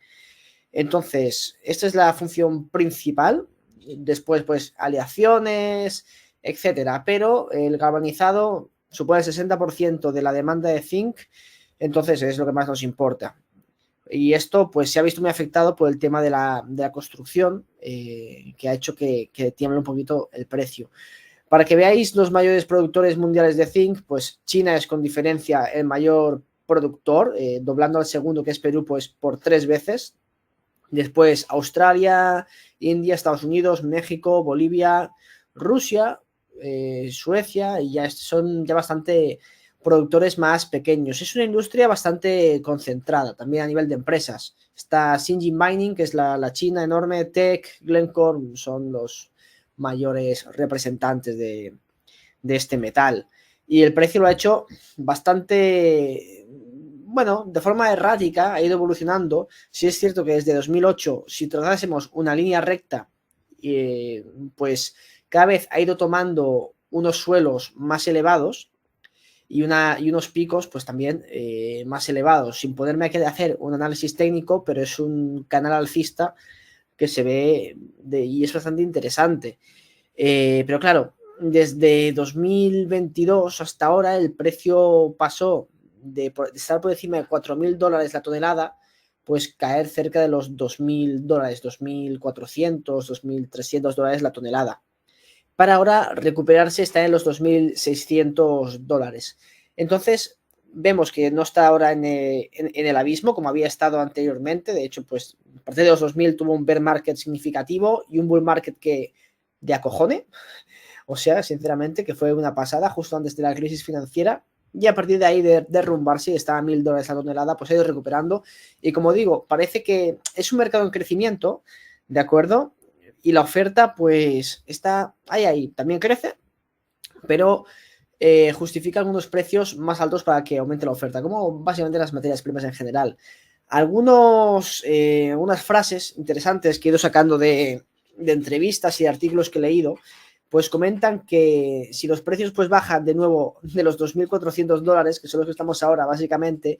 Entonces, esta es la función principal. Después, pues, aleaciones, etcétera. Pero el galvanizado supone el 60% de la demanda de zinc, entonces es lo que más nos importa. Y esto pues se ha visto muy afectado por el tema de la construcción, que ha hecho que tiemble un poquito el precio. Para que veáis los mayores productores mundiales de zinc, pues China es con diferencia el mayor productor, doblando al segundo, que es Perú, pues por 3 veces. Después Australia, India, Estados Unidos, México, Bolivia, Rusia, Suecia, y ya son ya bastante productores más pequeños. Es una industria bastante concentrada también a nivel de empresas. Está Xinjiang Mining, que es la china enorme, Teck, Glencore, son los mayores representantes de este metal. Y el precio lo ha hecho bastante, bueno, de forma errática, ha ido evolucionando. Sí es cierto que desde 2008, si trazásemos una línea recta, pues cada vez ha ido tomando unos suelos más elevados y unos picos pues también más elevados, sin poderme aquí hacer un análisis técnico, pero es un canal alcista que se ve y es bastante interesante. Pero claro, desde 2022 hasta ahora el precio pasó de estar por encima de $4.000 la tonelada, pues caer cerca de los $2.000, $2.400, $2.300 la tonelada. Para ahora recuperarse está en los $2.600. Entonces vemos que no está ahora en el abismo como había estado anteriormente. De hecho, pues a partir de los 2000 tuvo un bear market significativo y un bull market que de acojone. O sea, sinceramente, que fue una pasada justo antes de la crisis financiera. Y a partir de ahí de derrumbarse y está a $1.000 la tonelada, pues ha ido recuperando. Y como digo, parece que es un mercado en crecimiento, ¿de acuerdo? Y la oferta, pues, está ahí, también crece, pero justifica algunos precios más altos para que aumente la oferta, como básicamente las materias primas en general. Algunas frases interesantes que he ido sacando de entrevistas y de artículos que he leído, pues comentan que si los precios pues bajan de nuevo de los $2.400, que son los que estamos ahora básicamente,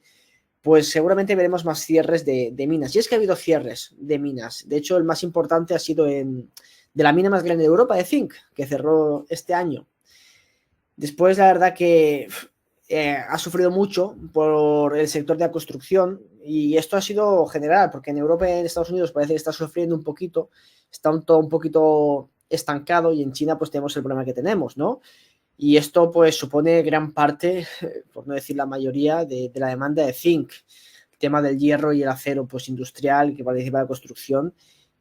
pues seguramente veremos más cierres de minas. Y es que ha habido cierres de minas. De hecho, el más importante ha sido de la mina más grande de Europa, de zinc, que cerró este año. Después, la verdad que ha sufrido mucho por el sector de la construcción y esto ha sido general, porque en Europa y en Estados Unidos parece que está sufriendo un poquito, está todo un poquito estancado y en China pues tenemos el problema que tenemos, ¿no? Y esto pues supone gran parte, por no decir la mayoría, de la demanda de zinc, el tema del hierro y el acero pues industrial que participa en la construcción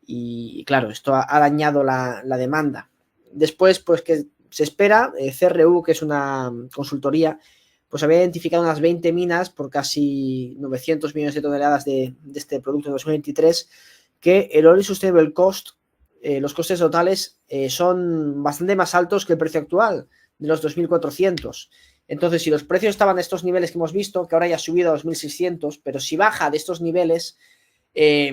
y claro, esto ha dañado la demanda. Después pues que se espera, CRU, que es una consultoría, pues había identificado unas 20 minas por casi 900 millones de toneladas de este producto en 2023, que el All-in Sustainable Cost, los costes totales son bastante más altos que el precio actual, de los 2.400. Entonces, si los precios estaban a estos niveles que hemos visto, que ahora ya ha subido a 2.600, pero si baja de estos niveles,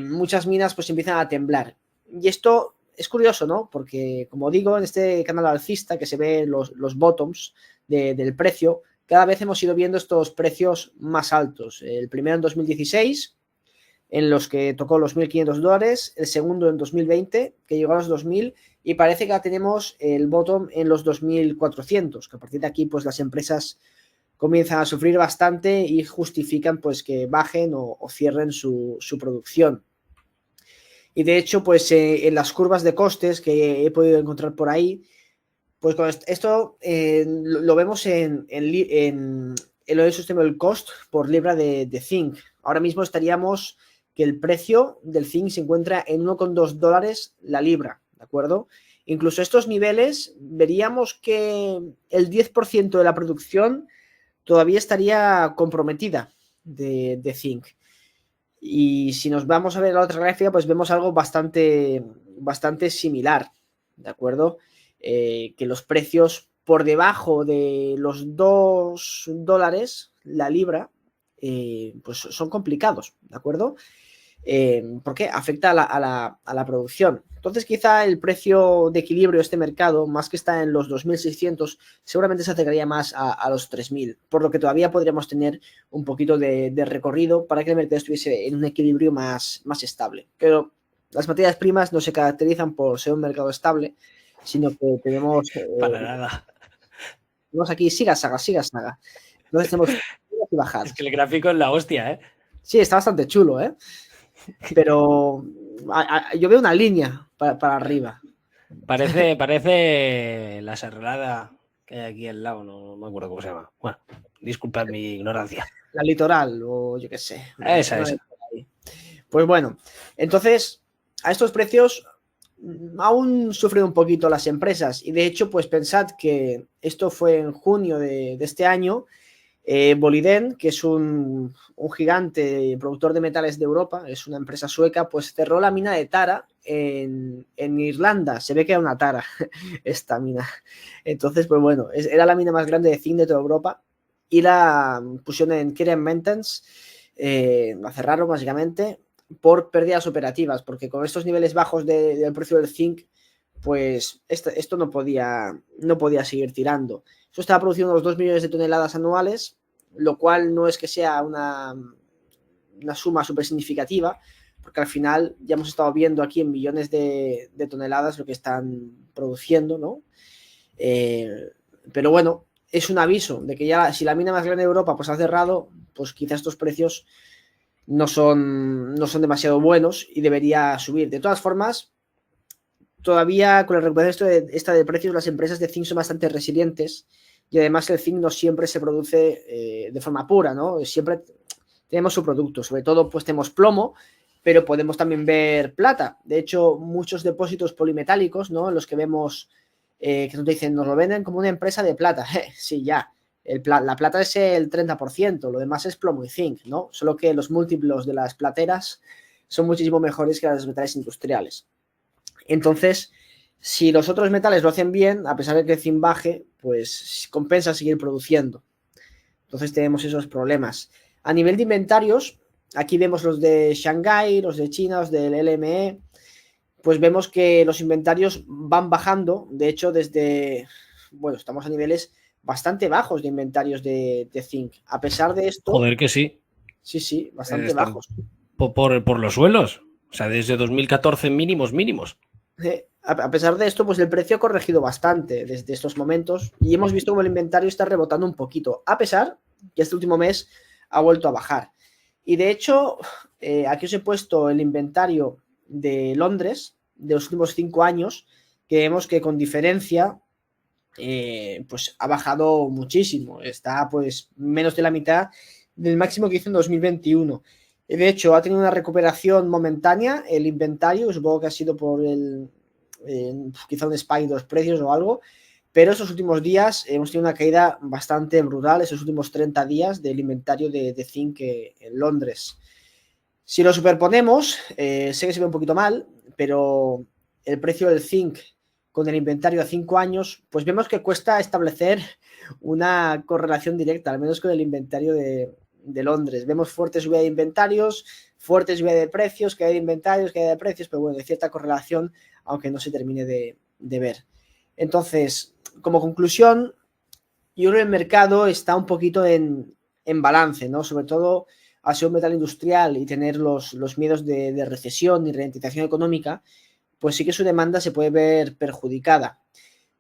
muchas minas pues empiezan a temblar. Y esto es curioso, ¿no? Porque, como digo, en este canal alcista que se ve los bottoms del precio, cada vez hemos ido viendo estos precios más altos. El primero en 2016, en los que tocó los $1.500, el segundo en 2020, que llegó a los 2.000, y parece que ya tenemos el bottom en los 2.400, que a partir de aquí pues las empresas comienzan a sufrir bastante y justifican pues que bajen o cierren su producción. Y de hecho, pues en las curvas de costes que he podido encontrar por ahí, pues con esto lo vemos en el All-in Sustainable Cost por libra de zinc. Ahora mismo estaríamos que el precio del zinc se encuentra en $1,2 la libra, ¿de acuerdo? Incluso estos niveles veríamos que el 10% de la producción todavía estaría comprometida de zinc. Y si nos vamos a ver la otra gráfica, pues vemos algo bastante similar, ¿de acuerdo? Que los precios por debajo de los $2 la libra, pues son complicados, ¿de acuerdo? Porque afecta a la producción. Entonces, quizá el precio de equilibrio de este mercado, más que está en los 2.600, seguramente se acercaría más a los 3.000, por lo que todavía podríamos tener un poquito de recorrido para que el mercado estuviese en un equilibrio más estable. Pero las materias primas no se caracterizan por ser un mercado estable, sino que tenemos... Para nada. Tenemos aquí siga saga. Entonces tenemos y bajadas. Es que el gráfico es la hostia, ¿eh? Sí, está bastante chulo, ¿eh? Pero yo veo una línea para arriba. Parece la serralada que hay aquí al lado, no me acuerdo cómo se llama. Bueno, disculpad mi ignorancia. La litoral, o yo qué sé. Esa. Pues bueno, entonces, a estos precios aún sufren un poquito las empresas. Y de hecho, pues pensad que esto fue en junio de este año. Boliden, que es un gigante productor de metales de Europa, es una empresa sueca, pues cerró la mina de Tara en Irlanda. Se ve que era una Tara esta mina. Entonces, pues bueno, era la mina más grande de zinc de toda Europa y la pusieron en care and maintenance, la cerraron básicamente por pérdidas operativas, porque con estos niveles bajos del precio del zinc, pues esto no podía seguir tirando. Esto estaba produciendo unos 2 millones de toneladas anuales, lo cual no es que sea una suma súper significativa, porque al final ya hemos estado viendo aquí en millones de toneladas lo que están produciendo, ¿no? Pero bueno, es un aviso de que ya si la mina más grande de Europa pues ha cerrado, pues quizás estos precios no son demasiado buenos y debería subir. De todas formas, todavía con la recuperación de precios, las empresas de zinc son bastante resilientes y además el zinc no siempre se produce de forma pura, ¿no? Siempre tenemos su producto, sobre todo pues tenemos plomo, pero podemos también ver plata. De hecho, muchos depósitos polimetálicos, ¿no? En los que vemos que te dicen, nos lo venden como una empresa de plata. Sí, ya. La plata es el 30%, lo demás es plomo y zinc, ¿no? Solo que los múltiplos de las plateras son muchísimo mejores que las metales industriales. Entonces, si los otros metales lo hacen bien, a pesar de que el zinc baje, pues compensa seguir produciendo. Entonces tenemos esos problemas. A nivel de inventarios, aquí vemos los de Shanghái, los de China, los del LME, pues vemos que los inventarios van bajando. De hecho, estamos a niveles bastante bajos de inventarios de zinc. A pesar de esto, Joder, que sí. sí, bastante Están bajos. por los suelos. O sea, desde 2014 mínimos. A pesar de esto, pues el precio ha corregido bastante desde estos momentos y hemos visto como el inventario está rebotando un poquito, a pesar que este último mes ha vuelto a bajar. Y de hecho, aquí os he puesto el inventario de Londres de los últimos 5 años, que vemos que con diferencia pues ha bajado muchísimo. Está pues menos de la mitad del máximo que hizo en 2021. De hecho, ha tenido una recuperación momentánea el inventario, supongo que ha sido por quizá un spike de los precios o algo, pero estos últimos días hemos tenido una caída bastante brutal, esos últimos 30 días del inventario de zinc en Londres. Si lo superponemos, sé que se ve un poquito mal, pero el precio del zinc con el inventario a 5 años, pues vemos que cuesta establecer una correlación directa, al menos con el inventario de Londres. Vemos fuerte subida de inventarios, fuerte subida de precios, caída de inventarios, caída de precios, pero bueno, hay cierta correlación, aunque no se termine de ver. Entonces, como conclusión, yo creo que el mercado está un poquito en balance, ¿no? Sobre todo al ser un metal industrial y tener los miedos de recesión y ralentización económica, pues sí que su demanda se puede ver perjudicada.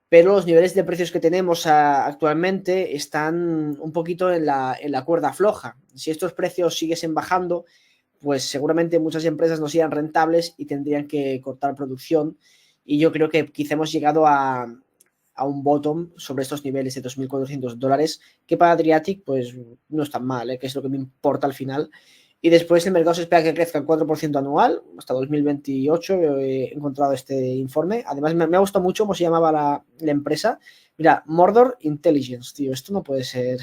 Pero los niveles de precios que tenemos actualmente están un poquito en la cuerda floja. Si estos precios siguiesen bajando, pues seguramente muchas empresas no serían rentables y tendrían que cortar producción. Y yo creo que quizá hemos llegado a un bottom sobre estos niveles de $2.400, que para Adriatic pues no es tan mal, que es lo que me importa al final. Y después el mercado se espera que crezca el 4% anual hasta 2028. He encontrado este informe. Además, me ha gustado mucho cómo se llamaba la empresa. Mira, Mordor Intelligence, tío. Esto no puede ser.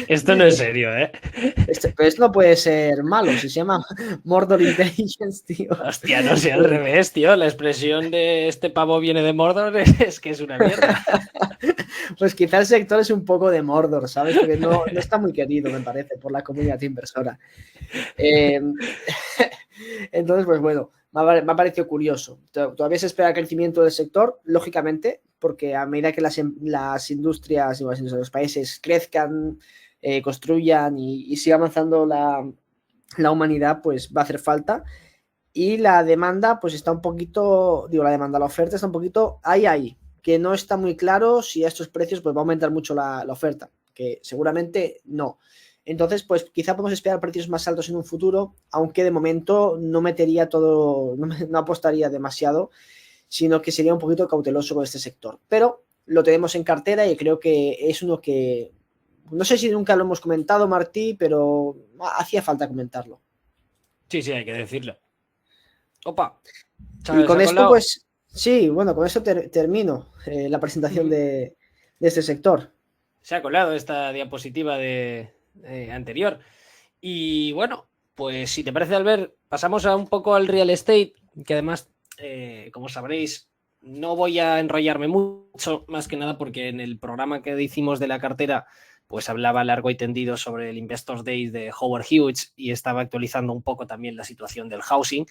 Esto no es serio, ¿eh? Pero esto no puede ser malo. Si se llama Mordor Intelligence, tío. Hostia, no sé, al revés, tío. La expresión de este pavo viene de Mordor es que es una mierda. Pues quizás el sector es un poco de Mordor, ¿sabes? Porque no está muy querido, me parece, por la comunidad inversora. Entonces, pues bueno, me ha parecido curioso. Todavía se espera crecimiento del sector, lógicamente, porque a medida que las industrias y los países crezcan, construyan y siga avanzando la humanidad, pues va a hacer falta. Y la demanda, pues está un poquito, la oferta está un poquito ahí, que no está muy claro si a estos precios pues va a aumentar mucho la oferta, que seguramente no. Entonces, pues quizá podemos esperar precios más altos en un futuro, aunque de momento no metería todo, no apostaría demasiado, sino que sería un poquito cauteloso con este sector. Pero lo tenemos en cartera y creo que es uno que, no sé si nunca lo hemos comentado, Martí, pero hacía falta comentarlo. Sí, hay que decirlo. Opa, Y se con ha esto, colado. pues sí, bueno, con esto termino la presentación de este sector. Se ha colado esta diapositiva anterior. Y bueno, pues si te parece, Albert, pasamos a un poco al real estate, que además, como sabréis, no voy a enrollarme mucho, más que nada porque en el programa que hicimos de la cartera, pues hablaba largo y tendido sobre el Investors Day de Howard Hughes y estaba actualizando un poco también la situación del housing.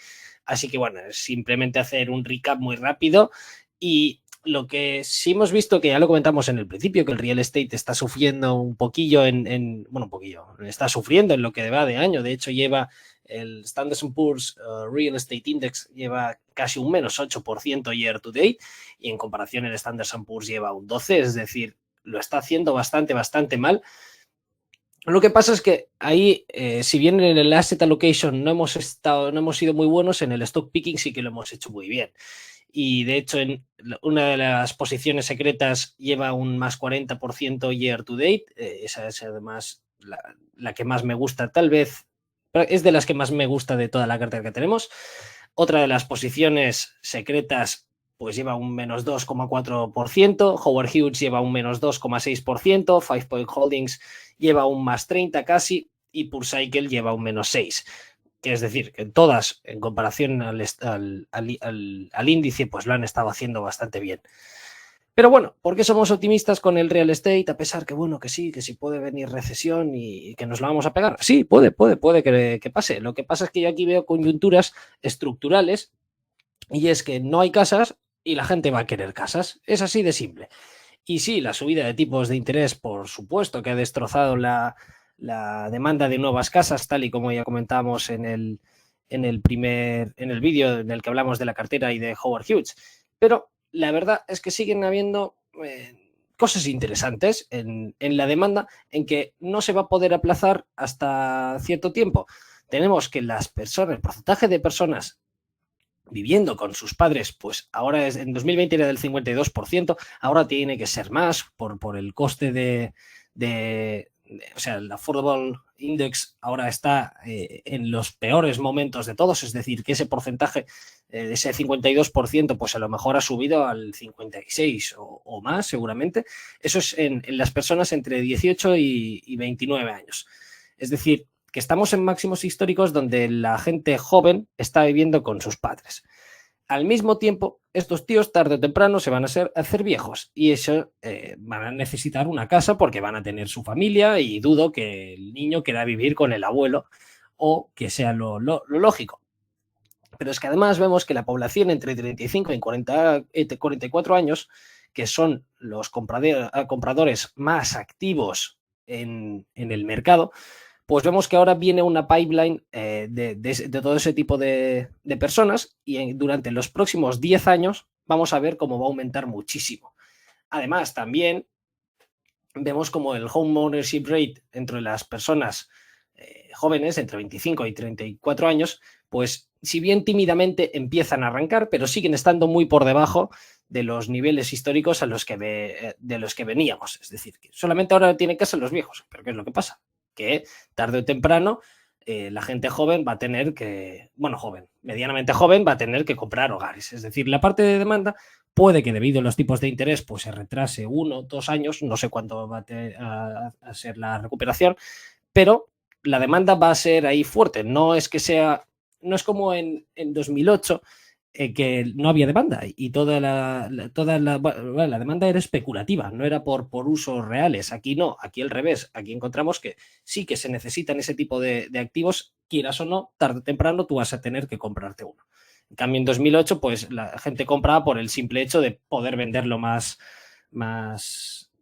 Así que bueno, simplemente hacer un recap muy rápido. Y lo que sí hemos visto, que ya lo comentamos en el principio, que el real estate está sufriendo un poquillo bueno, un poquillo, está sufriendo en lo que va de año. De hecho, lleva el Standard & Poor's Real Estate Index lleva casi un menos 8% year to date, y en comparación el Standard & Poor's lleva un 12%, es decir, lo está haciendo bastante mal. Lo que pasa es que ahí, si bien en el asset allocation no hemos sido muy buenos, en el stock picking sí que lo hemos hecho muy bien. Y de hecho, en una de las posiciones secretas lleva un más 40% year to date. Esa es además la que más me gusta, tal vez es de las que más me gusta de toda la cartera que tenemos. Otra de las posiciones secretas pues lleva un menos 2,4%, Howard Hughes lleva un menos 2,6%, Five Point Holdings lleva un más 30 casi, y PureCycle lleva un menos 6. Que es decir, que todas, en comparación al índice, pues lo han estado haciendo bastante bien. Pero bueno, ¿por qué somos optimistas con el real estate? A pesar que, bueno, que sí puede venir recesión y que nos la vamos a pegar. Sí, puede que pase. Lo que pasa es que yo aquí veo coyunturas estructurales, y es que no hay casas y la gente va a querer casas. Es así de simple. Y sí, la subida de tipos de interés, por supuesto, que ha destrozado la demanda de nuevas casas, tal y como ya comentábamos en el vídeo en el que hablamos de la cartera y de Howard Hughes. Pero la verdad es que siguen habiendo cosas interesantes en la demanda, en que no se va a poder aplazar hasta cierto tiempo. Tenemos que las personas, el porcentaje de personas viviendo con sus padres, pues ahora en 2020 era del 52%, ahora tiene que ser más por el coste o sea, el Affordable Index ahora está en los peores momentos de todos, es decir, que ese porcentaje, de ese 52%, pues a lo mejor ha subido al 56% o más seguramente. Eso es en las personas entre 18 y 29 años. Es decir, que estamos en máximos históricos donde la gente joven está viviendo con sus padres. Al mismo tiempo, estos tíos tarde o temprano se van a hacer viejos, y eso van a necesitar una casa porque van a tener su familia, y dudo que el niño quiera vivir con el abuelo, o que sea lo lógico. Pero es que además vemos que la población entre 35 y 44 años, que son los compradores más activos en el mercado, pues vemos que ahora viene una pipeline de todo ese tipo de personas, y durante los próximos 10 años vamos a ver cómo va a aumentar muchísimo. Además, también vemos como el home ownership rate entre las personas jóvenes, entre 25 y 34 años, pues si bien tímidamente empiezan a arrancar, pero siguen estando muy por debajo de los niveles históricos de los que veníamos. Es decir, que solamente ahora tienen casa los viejos. ¿Pero qué es lo que pasa? Que tarde o temprano la gente joven va a tener que, bueno, medianamente joven, va a tener que comprar hogares. Es decir, la parte de demanda puede que, debido a los tipos de interés, pues se retrase 1 o 2 años, no sé cuánto va a ser la recuperación, pero la demanda va a ser ahí fuerte. No es como en 2008, que no había demanda, y toda la demanda era especulativa, no era por usos reales. Aquí no, aquí al revés. Aquí encontramos que sí que se necesitan ese tipo de activos, quieras o no, tarde o temprano tú vas a tener que comprarte uno. En cambio, en 2008, pues la gente compraba por el simple hecho de poder venderlo más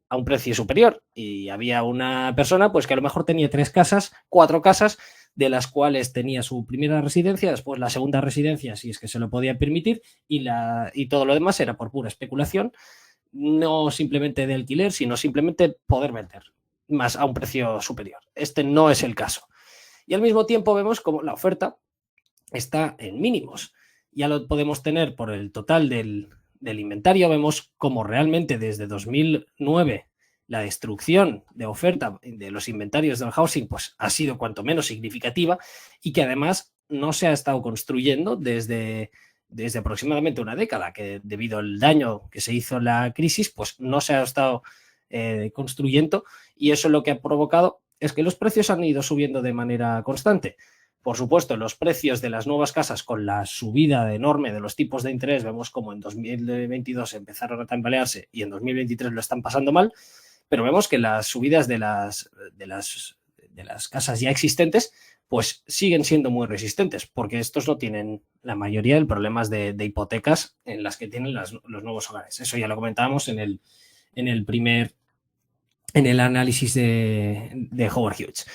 a un precio superior, y había una persona pues que a lo mejor tenía 3 casas, 4 casas, de las cuales tenía su primera residencia, después la segunda residencia, si es que se lo podía permitir, y todo lo demás era por pura especulación, no simplemente de alquiler, sino simplemente poder vender más a un precio superior. Este no es el caso. Y al mismo tiempo vemos como la oferta está en mínimos. Ya lo podemos tener por el total del inventario. Vemos como realmente desde 2009 la destrucción de oferta de los inventarios del housing pues ha sido cuanto menos significativa, y que además no se ha estado construyendo desde aproximadamente una década, que debido al daño que se hizo la crisis pues no se ha estado construyendo, y eso lo que ha provocado es que los precios han ido subiendo de manera constante. Por supuesto, los precios de las nuevas casas, con la subida enorme de los tipos de interés, vemos como en 2022 empezaron a tambalearse y en 2023 lo están pasando mal, pero vemos que las subidas de las casas ya existentes, pues siguen siendo muy resistentes, porque estos no tienen la mayoría de problemas de hipotecas en las que tienen los nuevos hogares. Eso ya lo comentábamos en el análisis de Howard Hughes.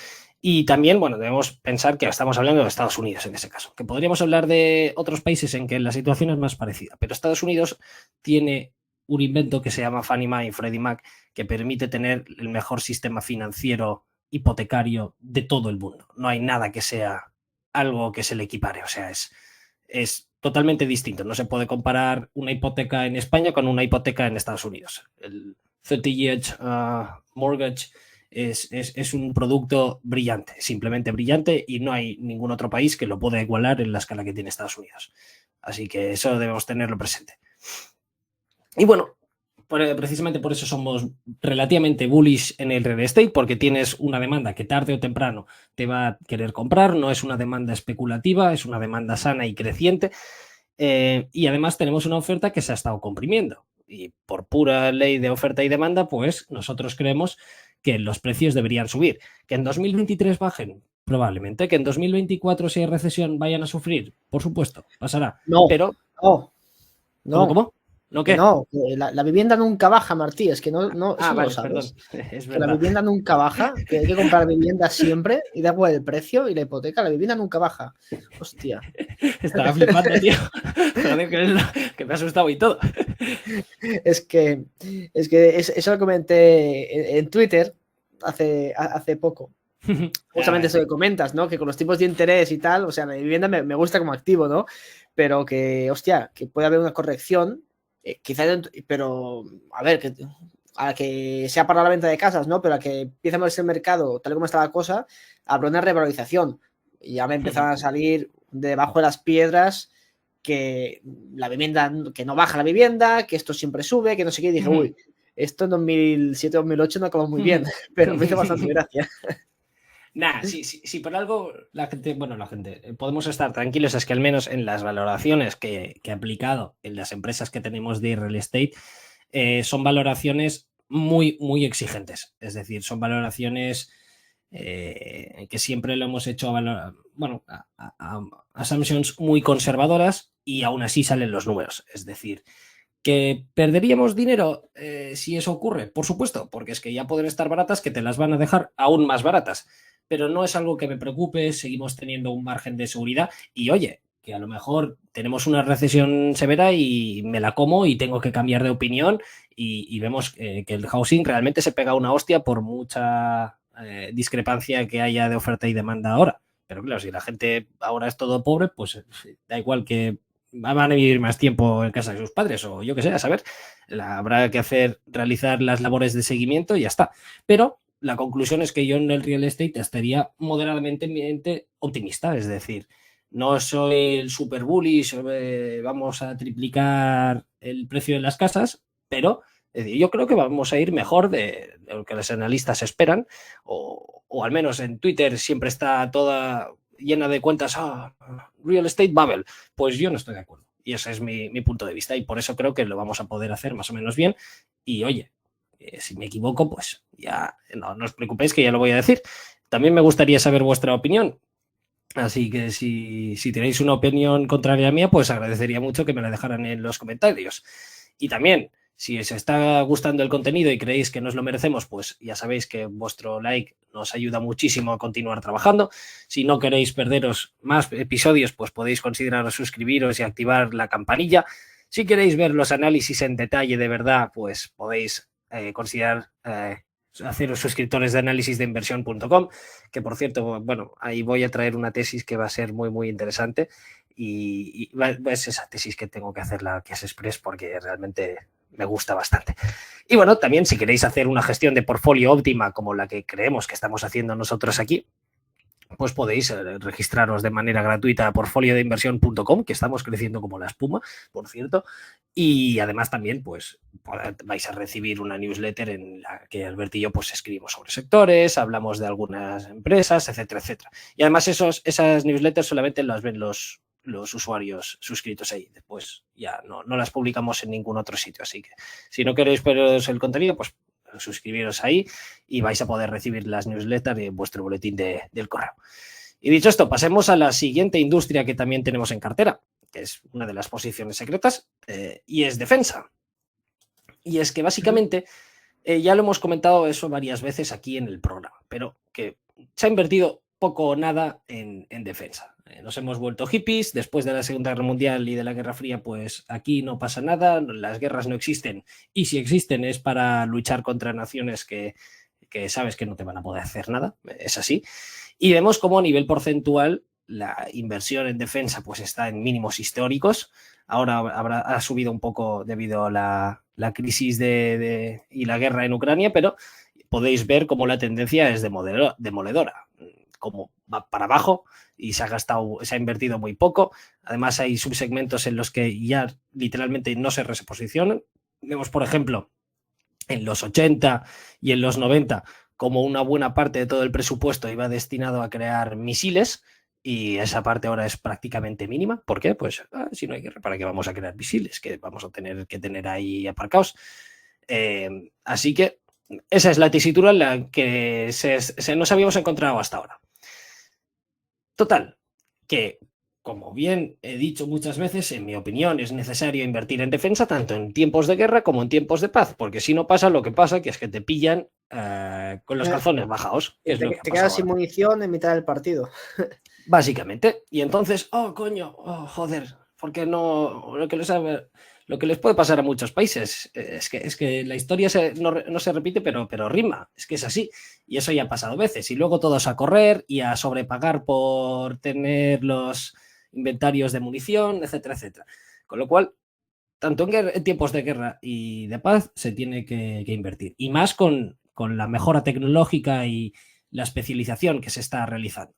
Y también, bueno, debemos pensar que estamos hablando de Estados Unidos en ese caso, que podríamos hablar de otros países en que la situación es más parecida, pero Estados Unidos tiene un invento que se llama Fannie Mae y Freddie Mac, que permite tener el mejor sistema financiero hipotecario de todo el mundo. No hay nada que sea algo que se le equipare, o sea, es totalmente distinto. No se puede comparar una hipoteca en España con una hipoteca en Estados Unidos. El 30-year mortgage es un producto brillante, simplemente brillante, y no hay ningún otro país que lo pueda igualar en la escala que tiene Estados Unidos. Así que eso debemos tenerlo presente. Y bueno, precisamente por eso somos relativamente bullish en el real estate, porque tienes una demanda que tarde o temprano te va a querer comprar, no es una demanda especulativa, es una demanda sana y creciente, y además tenemos una oferta que se ha estado comprimiendo, y por pura ley de oferta y demanda, pues nosotros creemos que los precios deberían subir, que en 2023 bajen, probablemente, que en 2024 si hay recesión vayan a sufrir, por supuesto, pasará, No, pero... no, no. ¿Cómo? ¿No qué? No, la vivienda nunca baja, Martí, es que no, eso no Vale, lo sabes. perdón, es Que la verdad. vivienda nunca baja, que hay que comprar vivienda siempre y da igual el precio y la hipoteca, la vivienda nunca baja. Hostia. Estaba flipando, tío. Joder, que me ha asustado y todo. Es que eso lo comenté en Twitter hace poco. Justamente eso que comentas, ¿no? Que con los tipos de interés y tal, o sea, la vivienda me gusta como activo, ¿no? Pero que, hostia, que puede haber una corrección, quizás, pero, a ver, a la que sea para la venta de casas, ¿no? Pero a que empiece a moverse el mercado, tal como está la cosa, habrá una revalorización. Y ya me empezaron a salir debajo de las piedras que la vivienda, que no baja la vivienda, que esto siempre sube, que no sé qué, y dije, uy, esto en 2007-2008 no acabó muy bien, pero me hizo bastante gracia. Nah, sí, por algo la gente, podemos estar tranquilos, es que al menos en las valoraciones que he aplicado en las empresas que tenemos de real estate, son valoraciones muy, muy exigentes. Es decir, son valoraciones que siempre lo hemos hecho a assumptions muy conservadoras, y aún así salen los números. Es decir, ¿que perderíamos dinero si eso ocurre? Por supuesto, porque es que ya pueden estar baratas, que te las van a dejar aún más baratas. Pero no es algo que me preocupe, seguimos teniendo un margen de seguridad y oye, que a lo mejor tenemos una recesión severa y me la como y tengo que cambiar de opinión y vemos que el housing realmente se pega una hostia por mucha discrepancia que haya de oferta y demanda ahora. Pero claro, si la gente ahora es todo pobre, pues da igual que van a vivir más tiempo en casa de sus padres o yo que sé, a saber, habrá que realizar las labores de seguimiento y ya está. Pero la conclusión es que yo en el real estate estaría moderadamente optimista, es decir, no soy el super bullish, vamos a triplicar el precio de las casas, pero es decir, yo creo que vamos a ir mejor de lo que los analistas esperan, o al menos en Twitter siempre está toda llena de cuentas, real estate bubble, pues yo no estoy de acuerdo. Y ese es mi punto de vista y por eso creo que lo vamos a poder hacer más o menos bien. Y oye, si me equivoco, pues ya no os preocupéis que ya lo voy a decir. También me gustaría saber vuestra opinión. Así que si tenéis una opinión contraria a mía, pues agradecería mucho que me la dejaran en los comentarios. Y también, si os está gustando el contenido y creéis que nos lo merecemos, pues ya sabéis que vuestro like nos ayuda muchísimo a continuar trabajando. Si no queréis perderos más episodios, pues podéis considerar suscribiros y activar la campanilla. Si queréis ver los análisis en detalle de verdad, pues podéis considerar haceros suscriptores de análisisdeinversión.com, que por cierto, bueno, ahí voy a traer una tesis que va a ser muy, muy interesante y es esa tesis que tengo que hacer, la que es Express, porque realmente me gusta bastante. Y bueno, también si queréis hacer una gestión de portfolio óptima como la que creemos que estamos haciendo nosotros aquí, pues podéis registraros de manera gratuita a portfoliodeinversión.com, que estamos creciendo como la espuma, por cierto, y además también pues vais a recibir una newsletter en la que Albert y yo pues escribimos sobre sectores, hablamos de algunas empresas, etcétera, etcétera. Y además esas newsletters solamente las ven los usuarios suscritos ahí. Después ya no las publicamos en ningún otro sitio, así que si no queréis perderos el contenido, pues suscribiros ahí y vais a poder recibir las newsletters y vuestro boletín del correo. Y dicho esto, pasemos a la siguiente industria que también tenemos en cartera, que es una de las posiciones secretas, y es defensa. Y es que básicamente, ya lo hemos comentado eso varias veces aquí en el programa, pero que se ha invertido poco o nada en defensa. Nos hemos vuelto hippies después de la Segunda Guerra Mundial y de la Guerra Fría, pues aquí no pasa nada, las guerras no existen, y si existen es para luchar contra naciones que sabes que no te van a poder hacer nada, es así. Y vemos cómo a nivel porcentual la inversión en defensa pues está en mínimos históricos. Ahora ha subido un poco debido a la crisis y la guerra en Ucrania, pero podéis ver cómo la tendencia es demoledora, como va para abajo y se ha invertido muy poco. Además hay subsegmentos en los que ya literalmente no se reposicionan. Vemos, por ejemplo, en los 80 y en los 90 como una buena parte de todo el presupuesto iba destinado a crear misiles, y esa parte ahora es prácticamente mínima. ¿Por qué? Pues si no hay guerra, ¿para qué vamos a crear misiles? Que vamos a tener que tener ahí aparcados. Así que esa es la tesitura en la que nos habíamos encontrado hasta ahora. Total, que como bien he dicho muchas veces, en mi opinión es necesario invertir en defensa tanto en tiempos de guerra como en tiempos de paz, porque si no pasa lo que pasa, que es que te pillan con los calzones bajados. Te quedas sin munición en mitad del partido. Básicamente. Y entonces, joder, porque no, lo que les puede pasar a muchos países es que la historia no se repite, pero rima, es que es así, y eso ya ha pasado veces, y luego todos a correr y a sobrepagar por tener los inventarios de munición, etcétera, etcétera. Con lo cual, tanto en tiempos de guerra y de paz se tiene que invertir, y más con la mejora tecnológica y la especialización que se está realizando.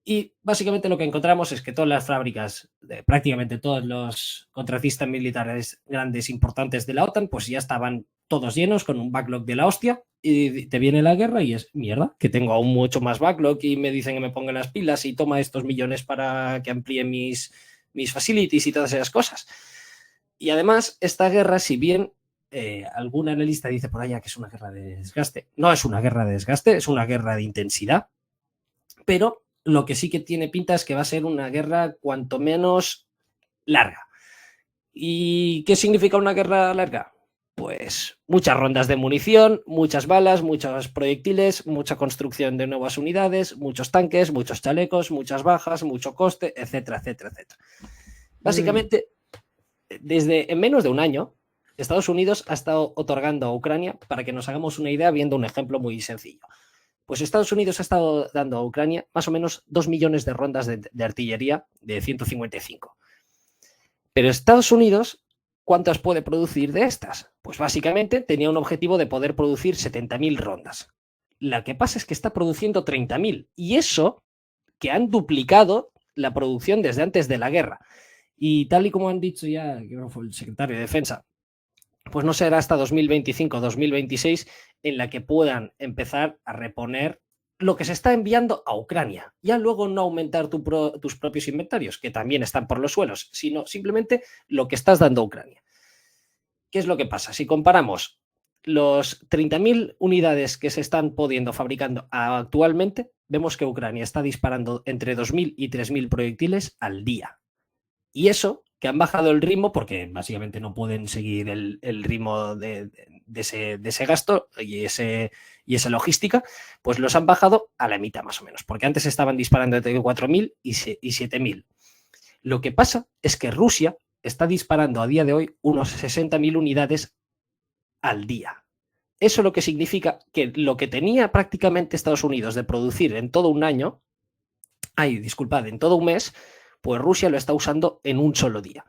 Y básicamente lo que encontramos es que todas las fábricas, prácticamente todos los contratistas militares grandes importantes de la OTAN, pues ya estaban todos llenos con un backlog de la hostia, y te viene la guerra y es mierda, que tengo aún mucho más backlog y me dicen que me ponga las pilas y toma estos millones para que amplíe mis facilities y todas esas cosas. Y además, esta guerra, si bien algún analista dice por allá que es una guerra de desgaste, no es una guerra de desgaste, es una guerra de intensidad, pero lo que sí que tiene pinta es que va a ser una guerra cuanto menos larga. ¿Y qué significa una guerra larga? Pues muchas rondas de munición, muchas balas, muchos proyectiles, mucha construcción de nuevas unidades, muchos tanques, muchos chalecos, muchas bajas, mucho coste, etcétera, etcétera, etcétera. Básicamente, en menos de un año, Estados Unidos ha estado otorgando a Ucrania, para que nos hagamos una idea, viendo un ejemplo muy sencillo. Pues Estados Unidos ha estado dando a Ucrania más o menos 2 millones de rondas de artillería de 155. Pero Estados Unidos, ¿cuántas puede producir de estas? Pues básicamente tenía un objetivo de poder producir 70.000 rondas. La que pasa es que está produciendo 30.000. Y eso que han duplicado la producción desde antes de la guerra. Y tal y como han dicho ya, creo que fue el secretario de Defensa, pues no será hasta 2025-2026 en la que puedan empezar a reponer lo que se está enviando a Ucrania. Ya luego no aumentar tus propios inventarios, que también están por los suelos, sino simplemente lo que estás dando a Ucrania. ¿Qué es lo que pasa? Si comparamos los 30.000 unidades que se están pudiendo fabricando actualmente, vemos que Ucrania está disparando entre 2.000 y 3.000 proyectiles al día. Y eso, que han bajado el ritmo, porque básicamente no pueden seguir el ritmo de ese gasto y esa logística, pues los han bajado a la mitad más o menos, porque antes estaban disparando entre 4.000 y 7.000. Lo que pasa es que Rusia está disparando a día de hoy unos 60.000 unidades al día. Eso lo que significa que lo que tenía prácticamente Estados Unidos de producir en todo un año, en todo un mes, pues Rusia lo está usando en un solo día.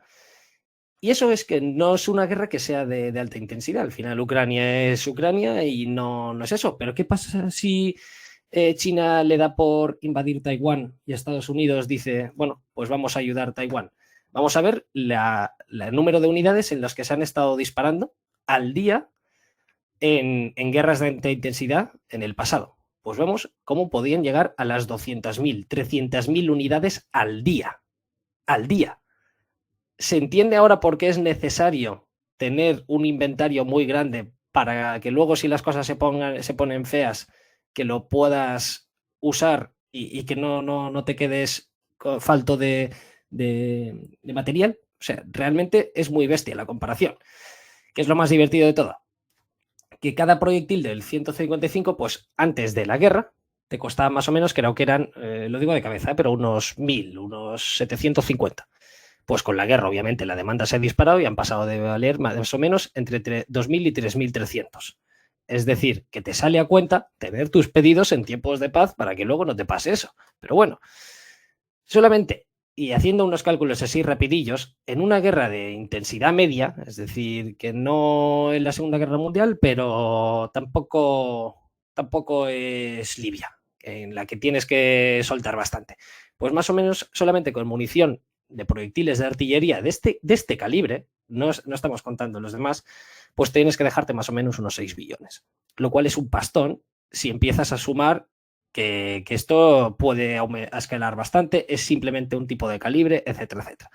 Y eso es que no es una guerra que sea de alta intensidad. Al final Ucrania es Ucrania y no es eso. Pero ¿qué pasa si China le da por invadir Taiwán y Estados Unidos dice, bueno, pues vamos a ayudar a Taiwán? Vamos a ver el número de unidades en las que se han estado disparando al día en guerras de alta intensidad en el pasado. Pues vemos cómo podían llegar a las 200.000, 300.000 unidades al día. Al día. ¿Se entiende ahora por qué es necesario tener un inventario muy grande para que luego si las cosas se ponen feas, que lo puedas usar y que no te quedes falto de material. O sea, realmente es muy bestia la comparación. ¿Qué es lo más divertido de todo? Que cada proyectil del 155, pues antes de la guerra, te costaba más o menos, creo que eran, lo digo de cabeza, pero unos 1.000, unos 750. Pues con la guerra, obviamente, la demanda se ha disparado y han pasado de valer más o menos entre 2.000 y 3.300. Es decir, que te sale a cuenta tener tus pedidos en tiempos de paz para que luego no te pase eso. Pero bueno, solamente, y haciendo unos cálculos así rapidillos, en una guerra de intensidad media, es decir, que no en la Segunda Guerra Mundial, pero tampoco es Libia, en la que tienes que soltar bastante. Pues más o menos solamente con munición de proyectiles de artillería de este calibre, no estamos contando los demás, pues tienes que dejarte más o menos unos 6 billones, lo cual es un pastón si empiezas a sumar que esto puede escalar bastante, es simplemente un tipo de calibre, etcétera, etcétera.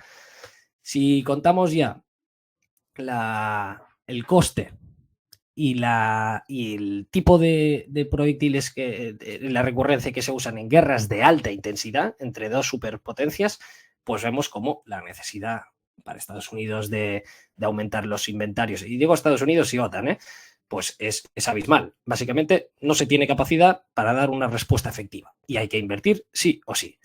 Si contamos ya el coste y el tipo de proyectiles, la recurrencia que se usan en guerras de alta intensidad entre dos superpotencias, pues vemos como la necesidad para Estados Unidos de aumentar los inventarios, y digo Estados Unidos y OTAN, pues es abismal. Básicamente no se tiene capacidad para dar una respuesta efectiva y hay que invertir sí o sí.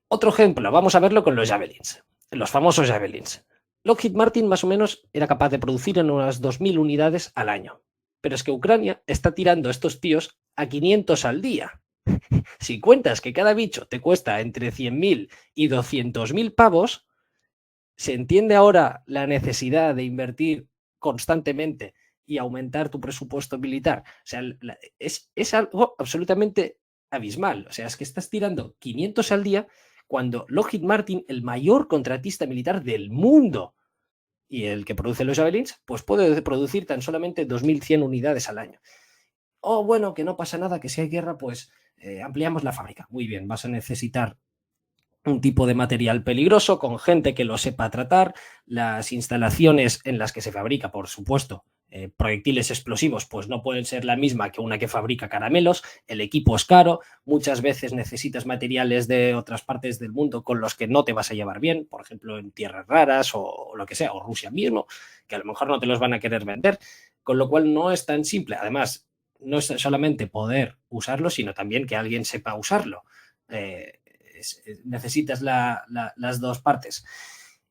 Otro ejemplo, vamos a verlo con los Javelins, los famosos Javelins. Lockheed Martin más o menos era capaz de producir en unas 2.000 unidades al año, pero es que Ucrania está tirando a estos tíos a 500 al día. Si cuentas que cada bicho te cuesta entre 100.000 y 200.000 pavos, se entiende ahora la necesidad de invertir constantemente y aumentar tu presupuesto militar. O sea, es algo absolutamente abismal. O sea, es que estás tirando 500 al día cuando Lockheed Martin, el mayor contratista militar del mundo y el que produce los Javelins, pues puede producir tan solamente 2.100 unidades al año. O bueno, que no pasa nada, que si hay guerra, pues ampliamos la fábrica. Muy bien, vas a necesitar un tipo de material peligroso, con gente que lo sepa tratar, las instalaciones en las que se fabrica, por supuesto, proyectiles explosivos, pues no pueden ser la misma que una que fabrica caramelos, el equipo es caro, muchas veces necesitas materiales de otras partes del mundo con los que no te vas a llevar bien, por ejemplo, en tierras raras o lo que sea, o Rusia mismo, que a lo mejor no te los van a querer vender, con lo cual no es tan simple. Además, no es solamente poder usarlo, sino también que alguien sepa usarlo. Necesitas las dos partes.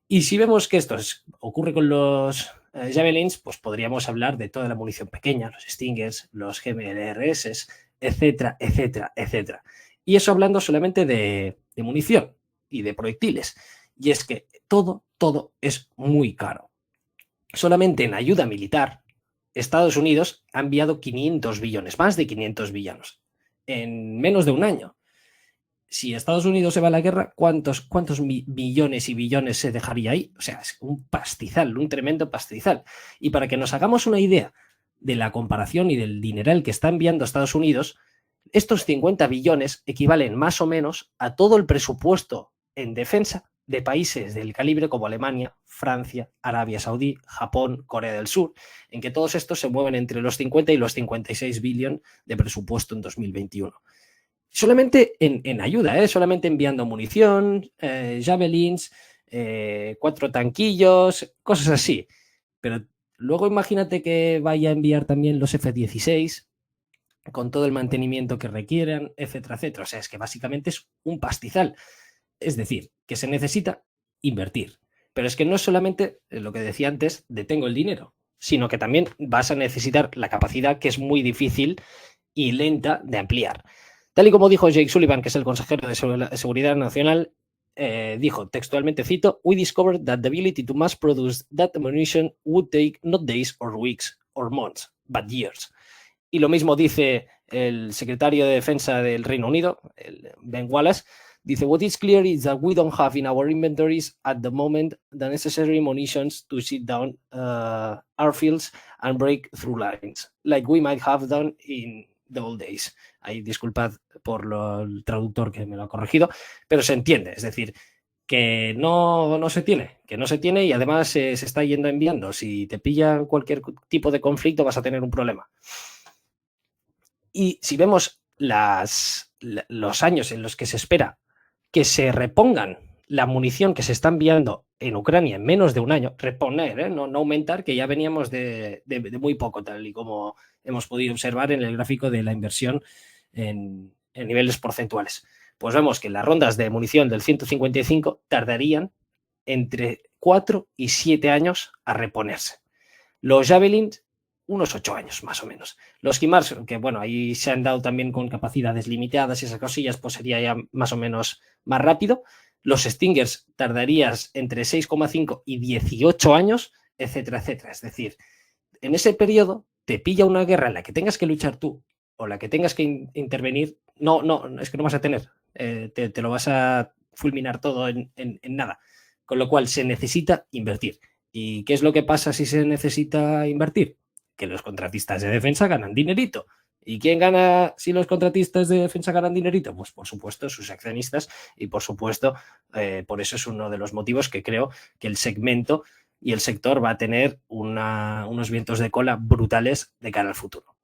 Y si vemos que esto ocurre con los Javelins, pues podríamos hablar de toda la munición pequeña, los Stingers, los GMLRS, etcétera, etcétera, etcétera. Y eso hablando solamente de munición y de proyectiles. Y es que todo es muy caro. Solamente en ayuda militar, Estados Unidos ha enviado 500 billones, más de 500 billones, en menos de un año. Si Estados Unidos se va a la guerra, ¿cuántos billones y billones se dejaría ahí? O sea, es un pastizal, un tremendo pastizal. Y para que nos hagamos una idea de la comparación y del dineral que está enviando Estados Unidos, estos 50 billones equivalen más o menos a todo el presupuesto en defensa de países del calibre como Alemania, Francia, Arabia Saudí, Japón, Corea del Sur, en que todos estos se mueven entre los 50 y los 56 billones de presupuesto en 2021. Solamente en ayuda, solamente enviando munición, javelins, 4 tanquillos, cosas así. Pero luego imagínate que vaya a enviar también los F-16 con todo el mantenimiento que requieran, etcétera, etcétera. O sea, es que básicamente es un pastizal. Es decir, que se necesita invertir. Pero es que no es solamente lo que decía antes de tengo el dinero, sino que también vas a necesitar la capacidad, que es muy difícil y lenta de ampliar. Tal y como dijo Jake Sullivan, que es el consejero de Seguridad Nacional, dijo textualmente, cito, "We discovered that the ability to mass produce that ammunition would take not days or weeks or months, but years." Y lo mismo dice el secretario de Defensa del Reino Unido, Ben Wallace, dice, "What is clear is that we don't have in our inventories at the moment the necessary munitions to sit down airfields and break through lines, like we might have done in the old days." Ahí disculpad por el traductor que me lo ha corregido, pero se entiende. Es decir, que no se tiene, y además se está yendo enviando. Si te pillan cualquier tipo de conflicto vas a tener un problema. Y si vemos los años en los que se espera que se repongan la munición que se está enviando en Ucrania en menos de un año, reponer, no aumentar, que ya veníamos de muy poco, tal y como hemos podido observar en el gráfico de la inversión en niveles porcentuales. Pues vemos que las rondas de munición del 155 tardarían entre 4 y 7 años a reponerse. Los Javelins, unos 8 años más o menos. Los HIMARS, que bueno, ahí se han dado también con capacidades limitadas y esas cosillas, pues sería ya más o menos más rápido. Los Stingers tardarías entre 6,5 y 18 años, etcétera, etcétera. Es decir, en ese periodo te pilla una guerra en la que tengas que luchar tú o la que tengas que intervenir, es que no vas a tener. Te lo vas a fulminar todo en nada. Con lo cual se necesita invertir. ¿Y qué es lo que pasa si se necesita invertir? Que los contratistas de defensa ganan dinerito. ¿Y quién gana si los contratistas de defensa ganan dinerito? Pues por supuesto sus accionistas y por supuesto por eso es uno de los motivos que creo que el segmento y el sector va a tener unos vientos de cola brutales de cara al futuro.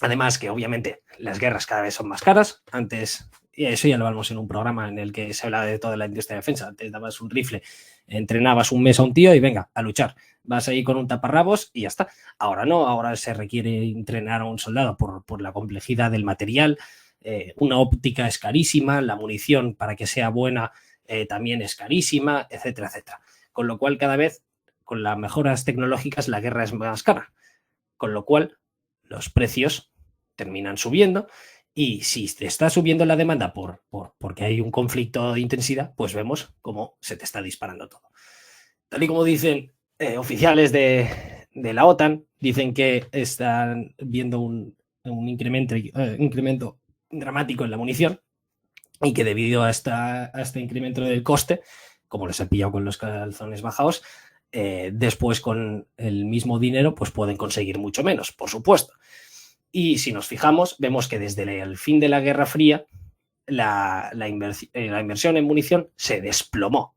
Además que obviamente las guerras cada vez son más caras. Antes, y eso ya lo hablamos en un programa en el que se hablaba de toda la industria de defensa. Antes dabas un rifle, entrenabas un mes a un tío y venga, a luchar. Vas ahí con un taparrabos y ya está. Ahora no, ahora se requiere entrenar a un soldado por la complejidad del material. Una óptica es carísima, la munición para que sea buena también es carísima, etcétera, etcétera. Con lo cual cada vez con las mejoras tecnológicas la guerra es más cara. Con lo cual los precios terminan subiendo y si te está subiendo la demanda porque hay un conflicto de intensidad, pues vemos cómo se te está disparando todo. Tal y como dicen oficiales de la OTAN, dicen que están viendo un incremento dramático en la munición y que debido a este incremento del coste, como les he pillado con los calzones bajados, después con el mismo dinero pues pueden conseguir mucho menos, por supuesto. Y si nos fijamos, vemos que desde el fin de la Guerra Fría la inversión en munición se desplomó.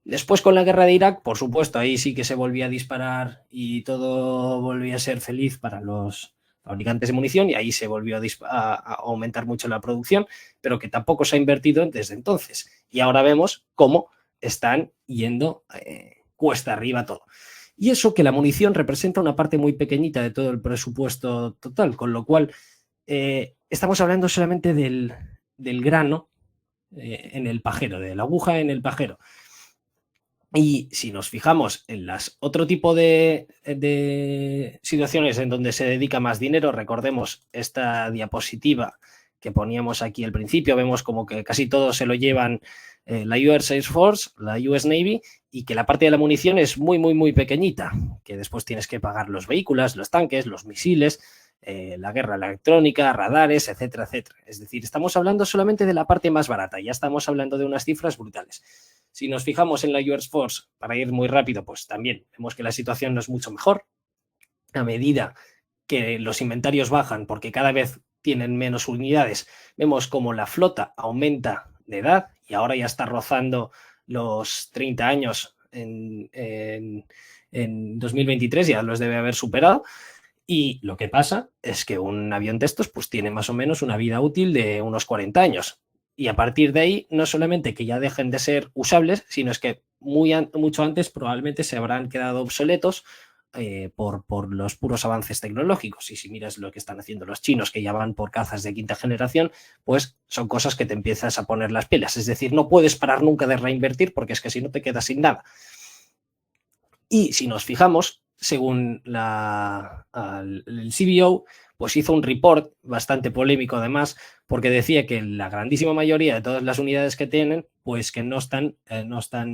Después con la guerra de Irak, por supuesto, ahí sí que se volvía a disparar y todo volvía a ser feliz para los fabricantes de munición y ahí se volvió a aumentar mucho la producción, pero que tampoco se ha invertido desde entonces. Y ahora vemos cómo están yendo cuesta arriba todo. Y eso que la munición representa una parte muy pequeñita de todo el presupuesto total, con lo cual estamos hablando solamente del grano en el pajero, de la aguja en el pajero. Y si nos fijamos en otro tipo de situaciones en donde se dedica más dinero, recordemos esta diapositiva que poníamos aquí al principio, vemos como que casi todo se lo llevan la US Air Force, la US Navy, y que la parte de la munición es muy, muy, muy pequeñita, que después tienes que pagar los vehículos, los tanques, los misiles, la guerra electrónica, radares, etcétera, etcétera. Es decir, estamos hablando solamente de la parte más barata, ya estamos hablando de unas cifras brutales. Si nos fijamos en la US Force, para ir muy rápido, pues también vemos que la situación no es mucho mejor. A medida que los inventarios bajan, porque cada vez tienen menos unidades, vemos como la flota aumenta de edad y ahora ya está rozando los 30 años en 2023, ya los debe haber superado. Y lo que pasa es que un avión de estos pues tiene más o menos una vida útil de unos 40 años. Y a partir de ahí, no solamente que ya dejen de ser usables, sino es que mucho antes probablemente se habrán quedado obsoletos por los puros avances tecnológicos. Y si miras lo que están haciendo los chinos, que ya van por cazas de quinta generación, pues son cosas que te empiezas a poner las pilas. Es decir, no puedes parar nunca de reinvertir porque es que si no te quedas sin nada. Y si nos fijamos, según el CBO, pues hizo un report bastante polémico además, porque decía que la grandísima mayoría de todas las unidades que tienen, pues que no están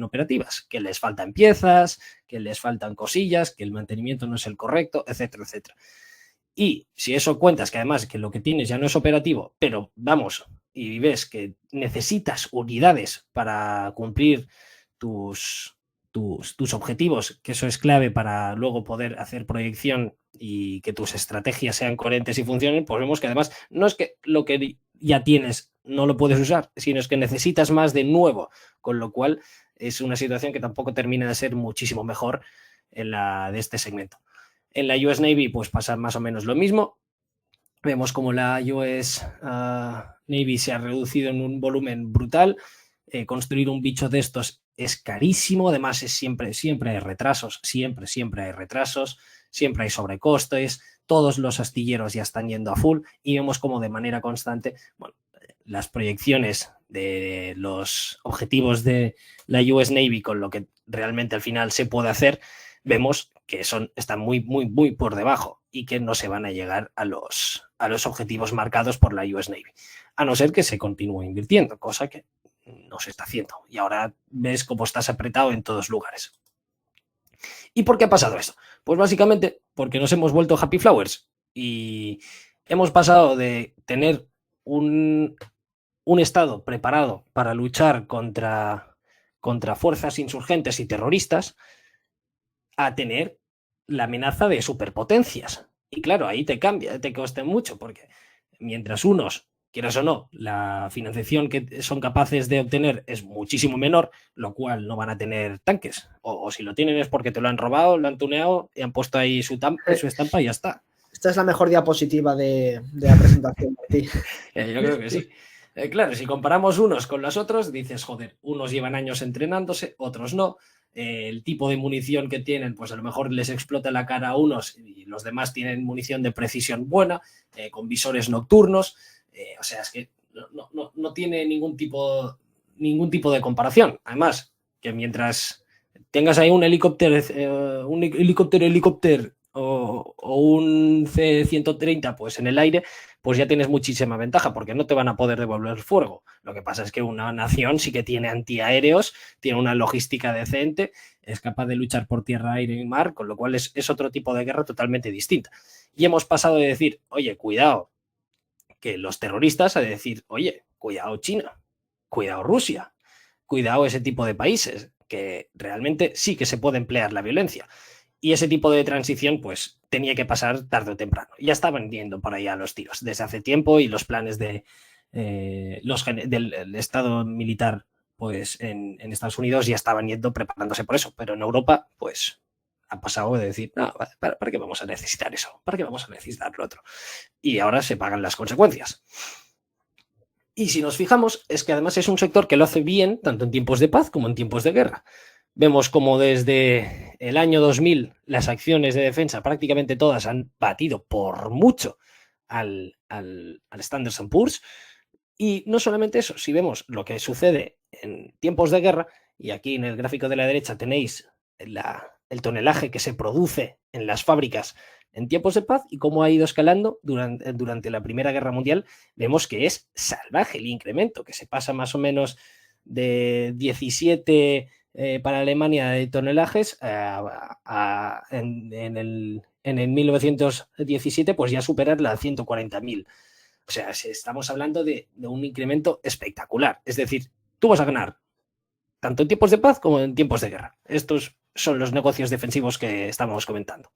operativas, que les faltan piezas, que les faltan cosillas, que el mantenimiento no es el correcto, etcétera, etcétera. Y si eso cuentas que además que lo que tienes ya no es operativo, pero vamos, y ves que necesitas unidades para cumplir tus objetivos, que eso es clave para luego poder hacer proyección y que tus estrategias sean coherentes y funcionen, pues vemos que además no es que lo que ya tienes no lo puedes usar, sino es que necesitas más de nuevo, con lo cual es una situación que tampoco termina de ser muchísimo mejor en la de este segmento. En la US Navy pues pasa más o menos lo mismo. Vemos como la US Navy se ha reducido en un volumen brutal. Construir un bicho de estos es carísimo, además siempre hay retrasos, siempre hay retrasos, siempre hay sobrecostes, todos los astilleros ya están yendo a full y vemos como de manera constante, bueno, las proyecciones de los objetivos de la US Navy con lo que realmente al final se puede hacer, vemos que están muy por debajo y que no se van a llegar a los objetivos marcados por la US Navy, a no ser que se continúe invirtiendo, cosa que no se está haciendo. Y ahora ves cómo estás apretado en todos lugares. ¿Y por qué ha pasado esto? Pues básicamente porque nos hemos vuelto happy flowers y hemos pasado de tener un Estado preparado para luchar contra fuerzas insurgentes y terroristas a tener la amenaza de superpotencias. Y claro, ahí te cambia, te cuesta mucho, porque mientras unos, quieras o no, la financiación que son capaces de obtener es muchísimo menor, lo cual no van a tener tanques. O si lo tienen es porque te lo han robado, lo han tuneado y han puesto ahí su estampa y ya está. Esta es la mejor diapositiva de la presentación para ti. Yo creo que sí. Claro, si comparamos unos con los otros, dices, joder, unos llevan años entrenándose, otros no. El tipo de munición que tienen, pues a lo mejor les explota la cara a unos y los demás tienen munición de precisión buena, con visores nocturnos. O sea, es que no tiene ningún tipo de comparación. Además, que mientras tengas ahí un helicóptero o un C-130 pues en el aire, pues ya tienes muchísima ventaja porque no te van a poder devolver fuego. Lo que pasa es que una nación sí que tiene antiaéreos, tiene una logística decente, es capaz de luchar por tierra, aire y mar, con lo cual es otro tipo de guerra totalmente distinta. Y hemos pasado de decir, oye, cuidado, que los terroristas, a decir, oye, cuidado China, cuidado Rusia, cuidado ese tipo de países, que realmente sí que se puede emplear la violencia. Y ese tipo de transición, pues, tenía que pasar tarde o temprano. Ya estaban yendo por ahí a los tiros desde hace tiempo y los planes del Estado militar, pues, en Estados Unidos ya estaban yendo preparándose por eso. Pero en Europa, pues, ha pasado de decir, no, ¿para qué vamos a necesitar eso? ¿Para qué vamos a necesitar lo otro? Y ahora se pagan las consecuencias. Y si nos fijamos, es que además es un sector que lo hace bien, tanto en tiempos de paz como en tiempos de guerra. Vemos como desde el año 2000 las acciones de defensa prácticamente todas han batido por mucho al Standard & Poor's. Y no solamente eso, si vemos lo que sucede en tiempos de guerra, y aquí en el gráfico de la derecha tenéis el tonelaje que se produce en las fábricas en tiempos de paz y cómo ha ido escalando durante la Primera Guerra Mundial, vemos que es salvaje el incremento, que se pasa más o menos de 17 para Alemania de tonelajes en el 1917 pues ya superar la 140.000. O sea, estamos hablando de un incremento espectacular. Es decir, tú vas a ganar tanto en tiempos de paz como en tiempos de guerra. Estos son los negocios defensivos que estamos comentando.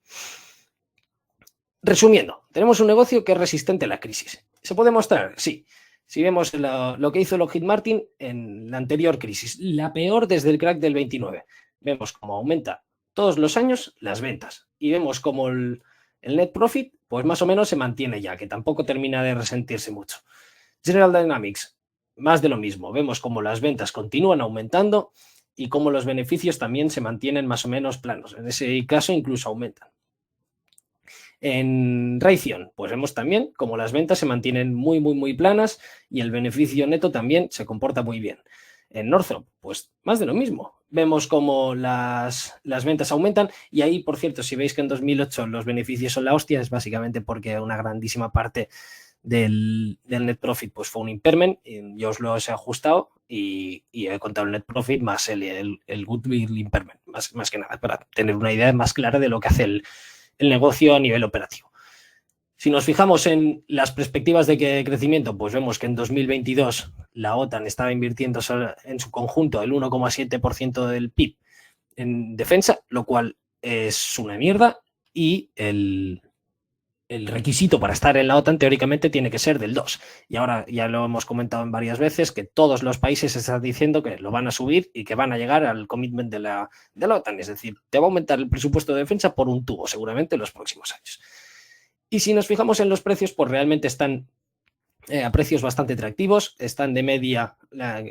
Resumiendo, tenemos un negocio que es resistente a la crisis. ¿Se puede mostrar? Sí. Si vemos lo que hizo Lockheed Martin en la anterior crisis, la peor desde el crack del 29, vemos cómo aumenta todos los años las ventas y vemos cómo el net profit pues más o menos se mantiene ya, que tampoco termina de resentirse mucho. General Dynamics, más de lo mismo. Vemos cómo las ventas continúan aumentando y cómo los beneficios también se mantienen más o menos planos. En ese caso incluso aumentan. En Raytheon, pues vemos también cómo las ventas se mantienen muy planas y el beneficio neto también se comporta muy bien. En Northrop, pues más de lo mismo. Vemos cómo las ventas aumentan y ahí, por cierto, si veis que en 2008 los beneficios son la hostia, es básicamente porque una grandísima parte del net profit pues fue un impairment. Yo os lo he ajustado y he contado el net profit más el goodwill impairment, más que nada, para tener una idea más clara de lo que hace el negocio a nivel operativo. Si nos fijamos en las perspectivas de crecimiento, pues vemos que en 2022 la OTAN estaba invirtiendo en su conjunto el 1,7% del PIB en defensa, lo cual es una mierda, y el requisito para estar en la OTAN teóricamente tiene que ser del 2. Y ahora ya lo hemos comentado en varias veces que todos los países están diciendo que lo van a subir y que van a llegar al commitment de la OTAN. Es decir, te va a aumentar el presupuesto de defensa por un tubo seguramente en los próximos años. Y si nos fijamos en los precios, pues realmente están a precios bastante atractivos, están de media,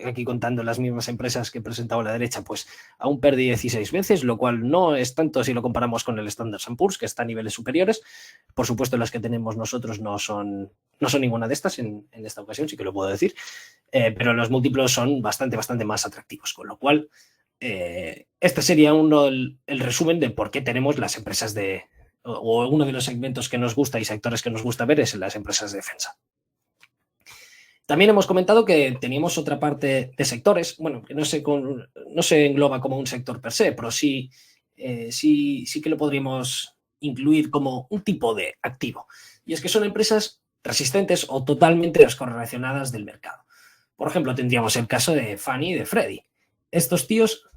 aquí contando las mismas empresas que he presentado a la derecha, pues a un PER de 16 veces, lo cual no es tanto si lo comparamos con el Standard & Poor's, que está a niveles superiores. Por supuesto, las que tenemos nosotros no son ninguna de estas en esta ocasión, sí que lo puedo decir, pero los múltiplos son bastante más atractivos, con lo cual este sería el resumen de por qué tenemos las empresas o uno de los segmentos que nos gusta y sectores que nos gusta ver es las empresas de defensa. También hemos comentado que teníamos otra parte de sectores, bueno, que no se engloba como un sector per se, pero sí que lo podríamos incluir como un tipo de activo. Y es que son empresas resistentes o totalmente descorrelacionadas del mercado. Por ejemplo, tendríamos el caso de Fannie y de Freddie. Estos tíos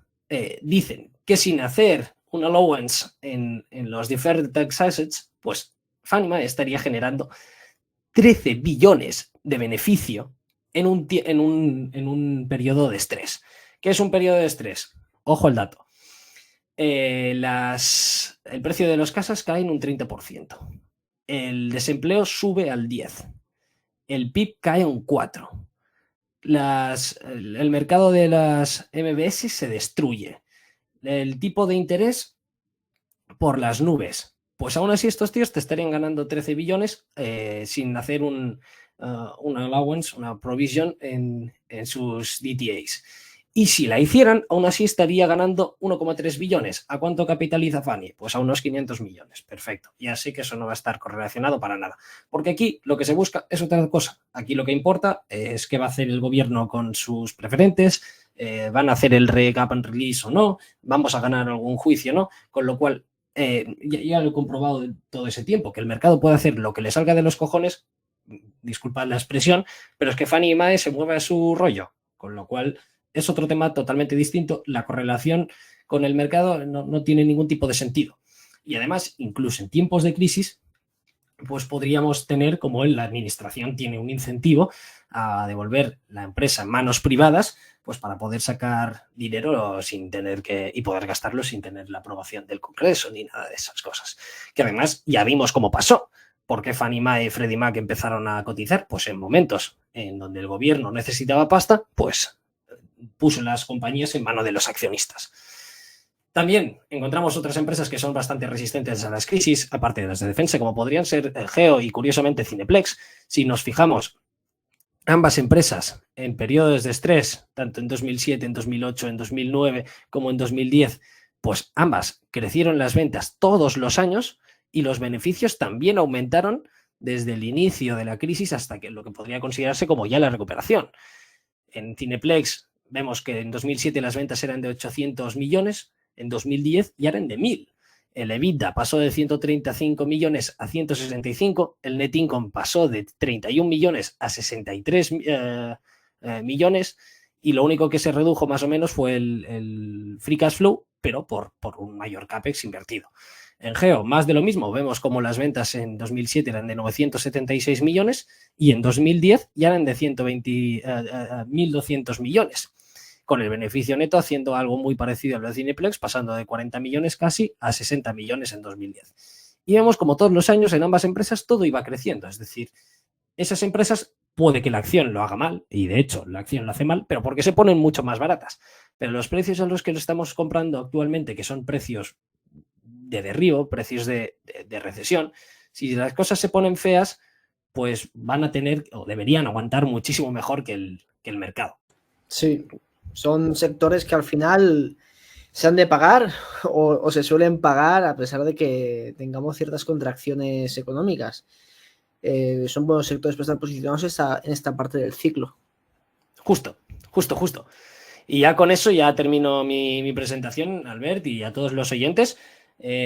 dicen que sin hacer un allowance en los deferred tax assets, pues Fannie Mae estaría generando 13 billones de beneficio en un periodo de estrés. ¿Qué es un periodo de estrés? Ojo al dato. El precio de las casas cae en un 30%. El desempleo sube al 10%. El PIB cae un 4%. El mercado de las MBS se destruye. El tipo de interés por las nubes. Pues aún así estos tíos te estarían ganando 13 billones sin hacer un allowance, una provision en sus DTAs. Y si la hicieran, aún así estaría ganando 1,3 billones. ¿A cuánto capitaliza Fannie? Pues a unos 500 millones. Perfecto. Ya sé que eso no va a estar correlacionado para nada. Porque aquí lo que se busca es otra cosa. Aquí lo que importa es qué va a hacer el gobierno con sus preferentes, van a hacer el recap and release o no, vamos a ganar algún juicio o no, con lo cual ya lo he comprobado todo ese tiempo, que el mercado puede hacer lo que le salga de los cojones, disculpad la expresión, pero es que Fannie Mae se mueve a su rollo, con lo cual es otro tema totalmente distinto. La correlación con el mercado no tiene ningún tipo de sentido. Y además, incluso en tiempos de crisis, pues podríamos tener, como la administración tiene un incentivo a devolver la empresa en manos privadas, pues para poder sacar dinero sin tener y poder gastarlo sin tener la aprobación del Congreso ni nada de esas cosas. Que además ya vimos cómo pasó. ¿Por qué Fannie Mae y Freddie Mac empezaron a cotizar? Pues en momentos en donde el gobierno necesitaba pasta, pues puso las compañías en manos de los accionistas. También encontramos otras empresas que son bastante resistentes a las crisis, aparte de las de defensa, como podrían ser Geo y curiosamente Cineplex. Si nos fijamos, ambas empresas en periodos de estrés, tanto en 2007, en 2008, en 2009 como en 2010, pues ambas crecieron las ventas todos los años y los beneficios también aumentaron desde el inicio de la crisis hasta que lo que podría considerarse como ya la recuperación. En Cineplex vemos que en 2007 las ventas eran de 800 millones, en 2010 ya eran de 1.000. El EBITDA pasó de 135 millones a 165, el net income pasó de 31 millones a 63 millones y lo único que se redujo más o menos fue el free cash flow, pero por un mayor CAPEX invertido. En Geo, más de lo mismo, vemos como las ventas en 2007 eran de 976 millones y en 2010 ya eran de 1.200 millones. Con el beneficio neto haciendo algo muy parecido a lo de Cineplex, pasando de 40 millones casi a 60 millones en 2010. Y vemos como todos los años en ambas empresas todo iba creciendo, es decir, esas empresas puede que la acción lo haga mal, y de hecho la acción lo hace mal, pero porque se ponen mucho más baratas. Pero los precios a los que lo estamos comprando actualmente, que son precios de derribo, precios de recesión, si las cosas se ponen feas, pues van a tener o deberían aguantar muchísimo mejor que el mercado. Sí, son sectores que al final se han de pagar o se suelen pagar a pesar de que tengamos ciertas contracciones económicas. Son buenos sectores para estar posicionados en esta parte del ciclo. Justo. Y ya con eso ya termino mi presentación, Albert, y a todos los oyentes.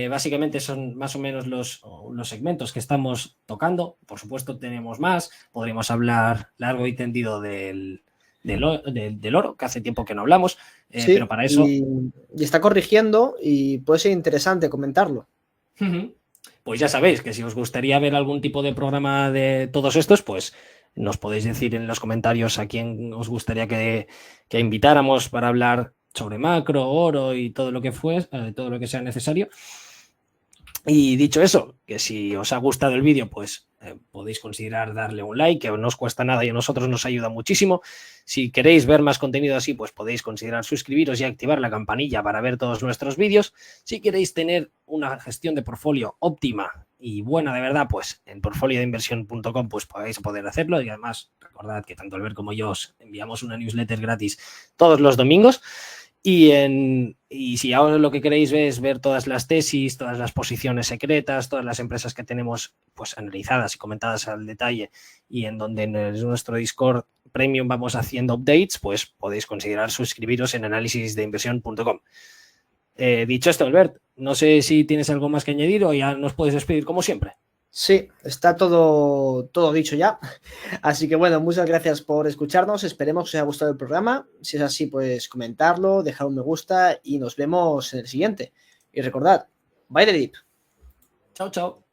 Básicamente son más o menos los segmentos que estamos tocando. Por supuesto tenemos más, podríamos hablar largo y tendido del oro, que hace tiempo que no hablamos, sí, pero para eso... Y está corrigiendo y puede ser interesante comentarlo. pues ya sabéis que si os gustaría ver algún tipo de programa de todos estos, pues nos podéis decir en los comentarios a quién os gustaría que invitáramos para hablar sobre macro, oro y todo lo que todo lo que sea necesario. Y dicho eso, que si os ha gustado el vídeo, pues podéis considerar darle un like, que no os cuesta nada y a nosotros nos ayuda muchísimo. Si queréis ver más contenido así, pues podéis considerar suscribiros y activar la campanilla para ver todos nuestros vídeos. Si queréis tener una gestión de portfolio óptima y buena de verdad, pues en portfoliodeinversión.com pues podéis poder hacerlo. Y además, recordad que tanto Albert como yo os enviamos una newsletter gratis todos los domingos. Y si ahora lo que queréis es ver todas las tesis, todas las posiciones secretas, todas las empresas que tenemos pues analizadas y comentadas al detalle y en donde en nuestro Discord Premium vamos haciendo updates, pues podéis considerar suscribiros en análisisdeinversión.com. Dicho esto, Albert, no sé si tienes algo más que añadir o ya nos puedes despedir como siempre. Sí, está todo dicho ya. Así que bueno, muchas gracias por escucharnos. Esperemos que os haya gustado el programa. Si es así, pues comentarlo, dejar un me gusta y nos vemos en el siguiente. Y recordad, bye the dip. Chao, chao.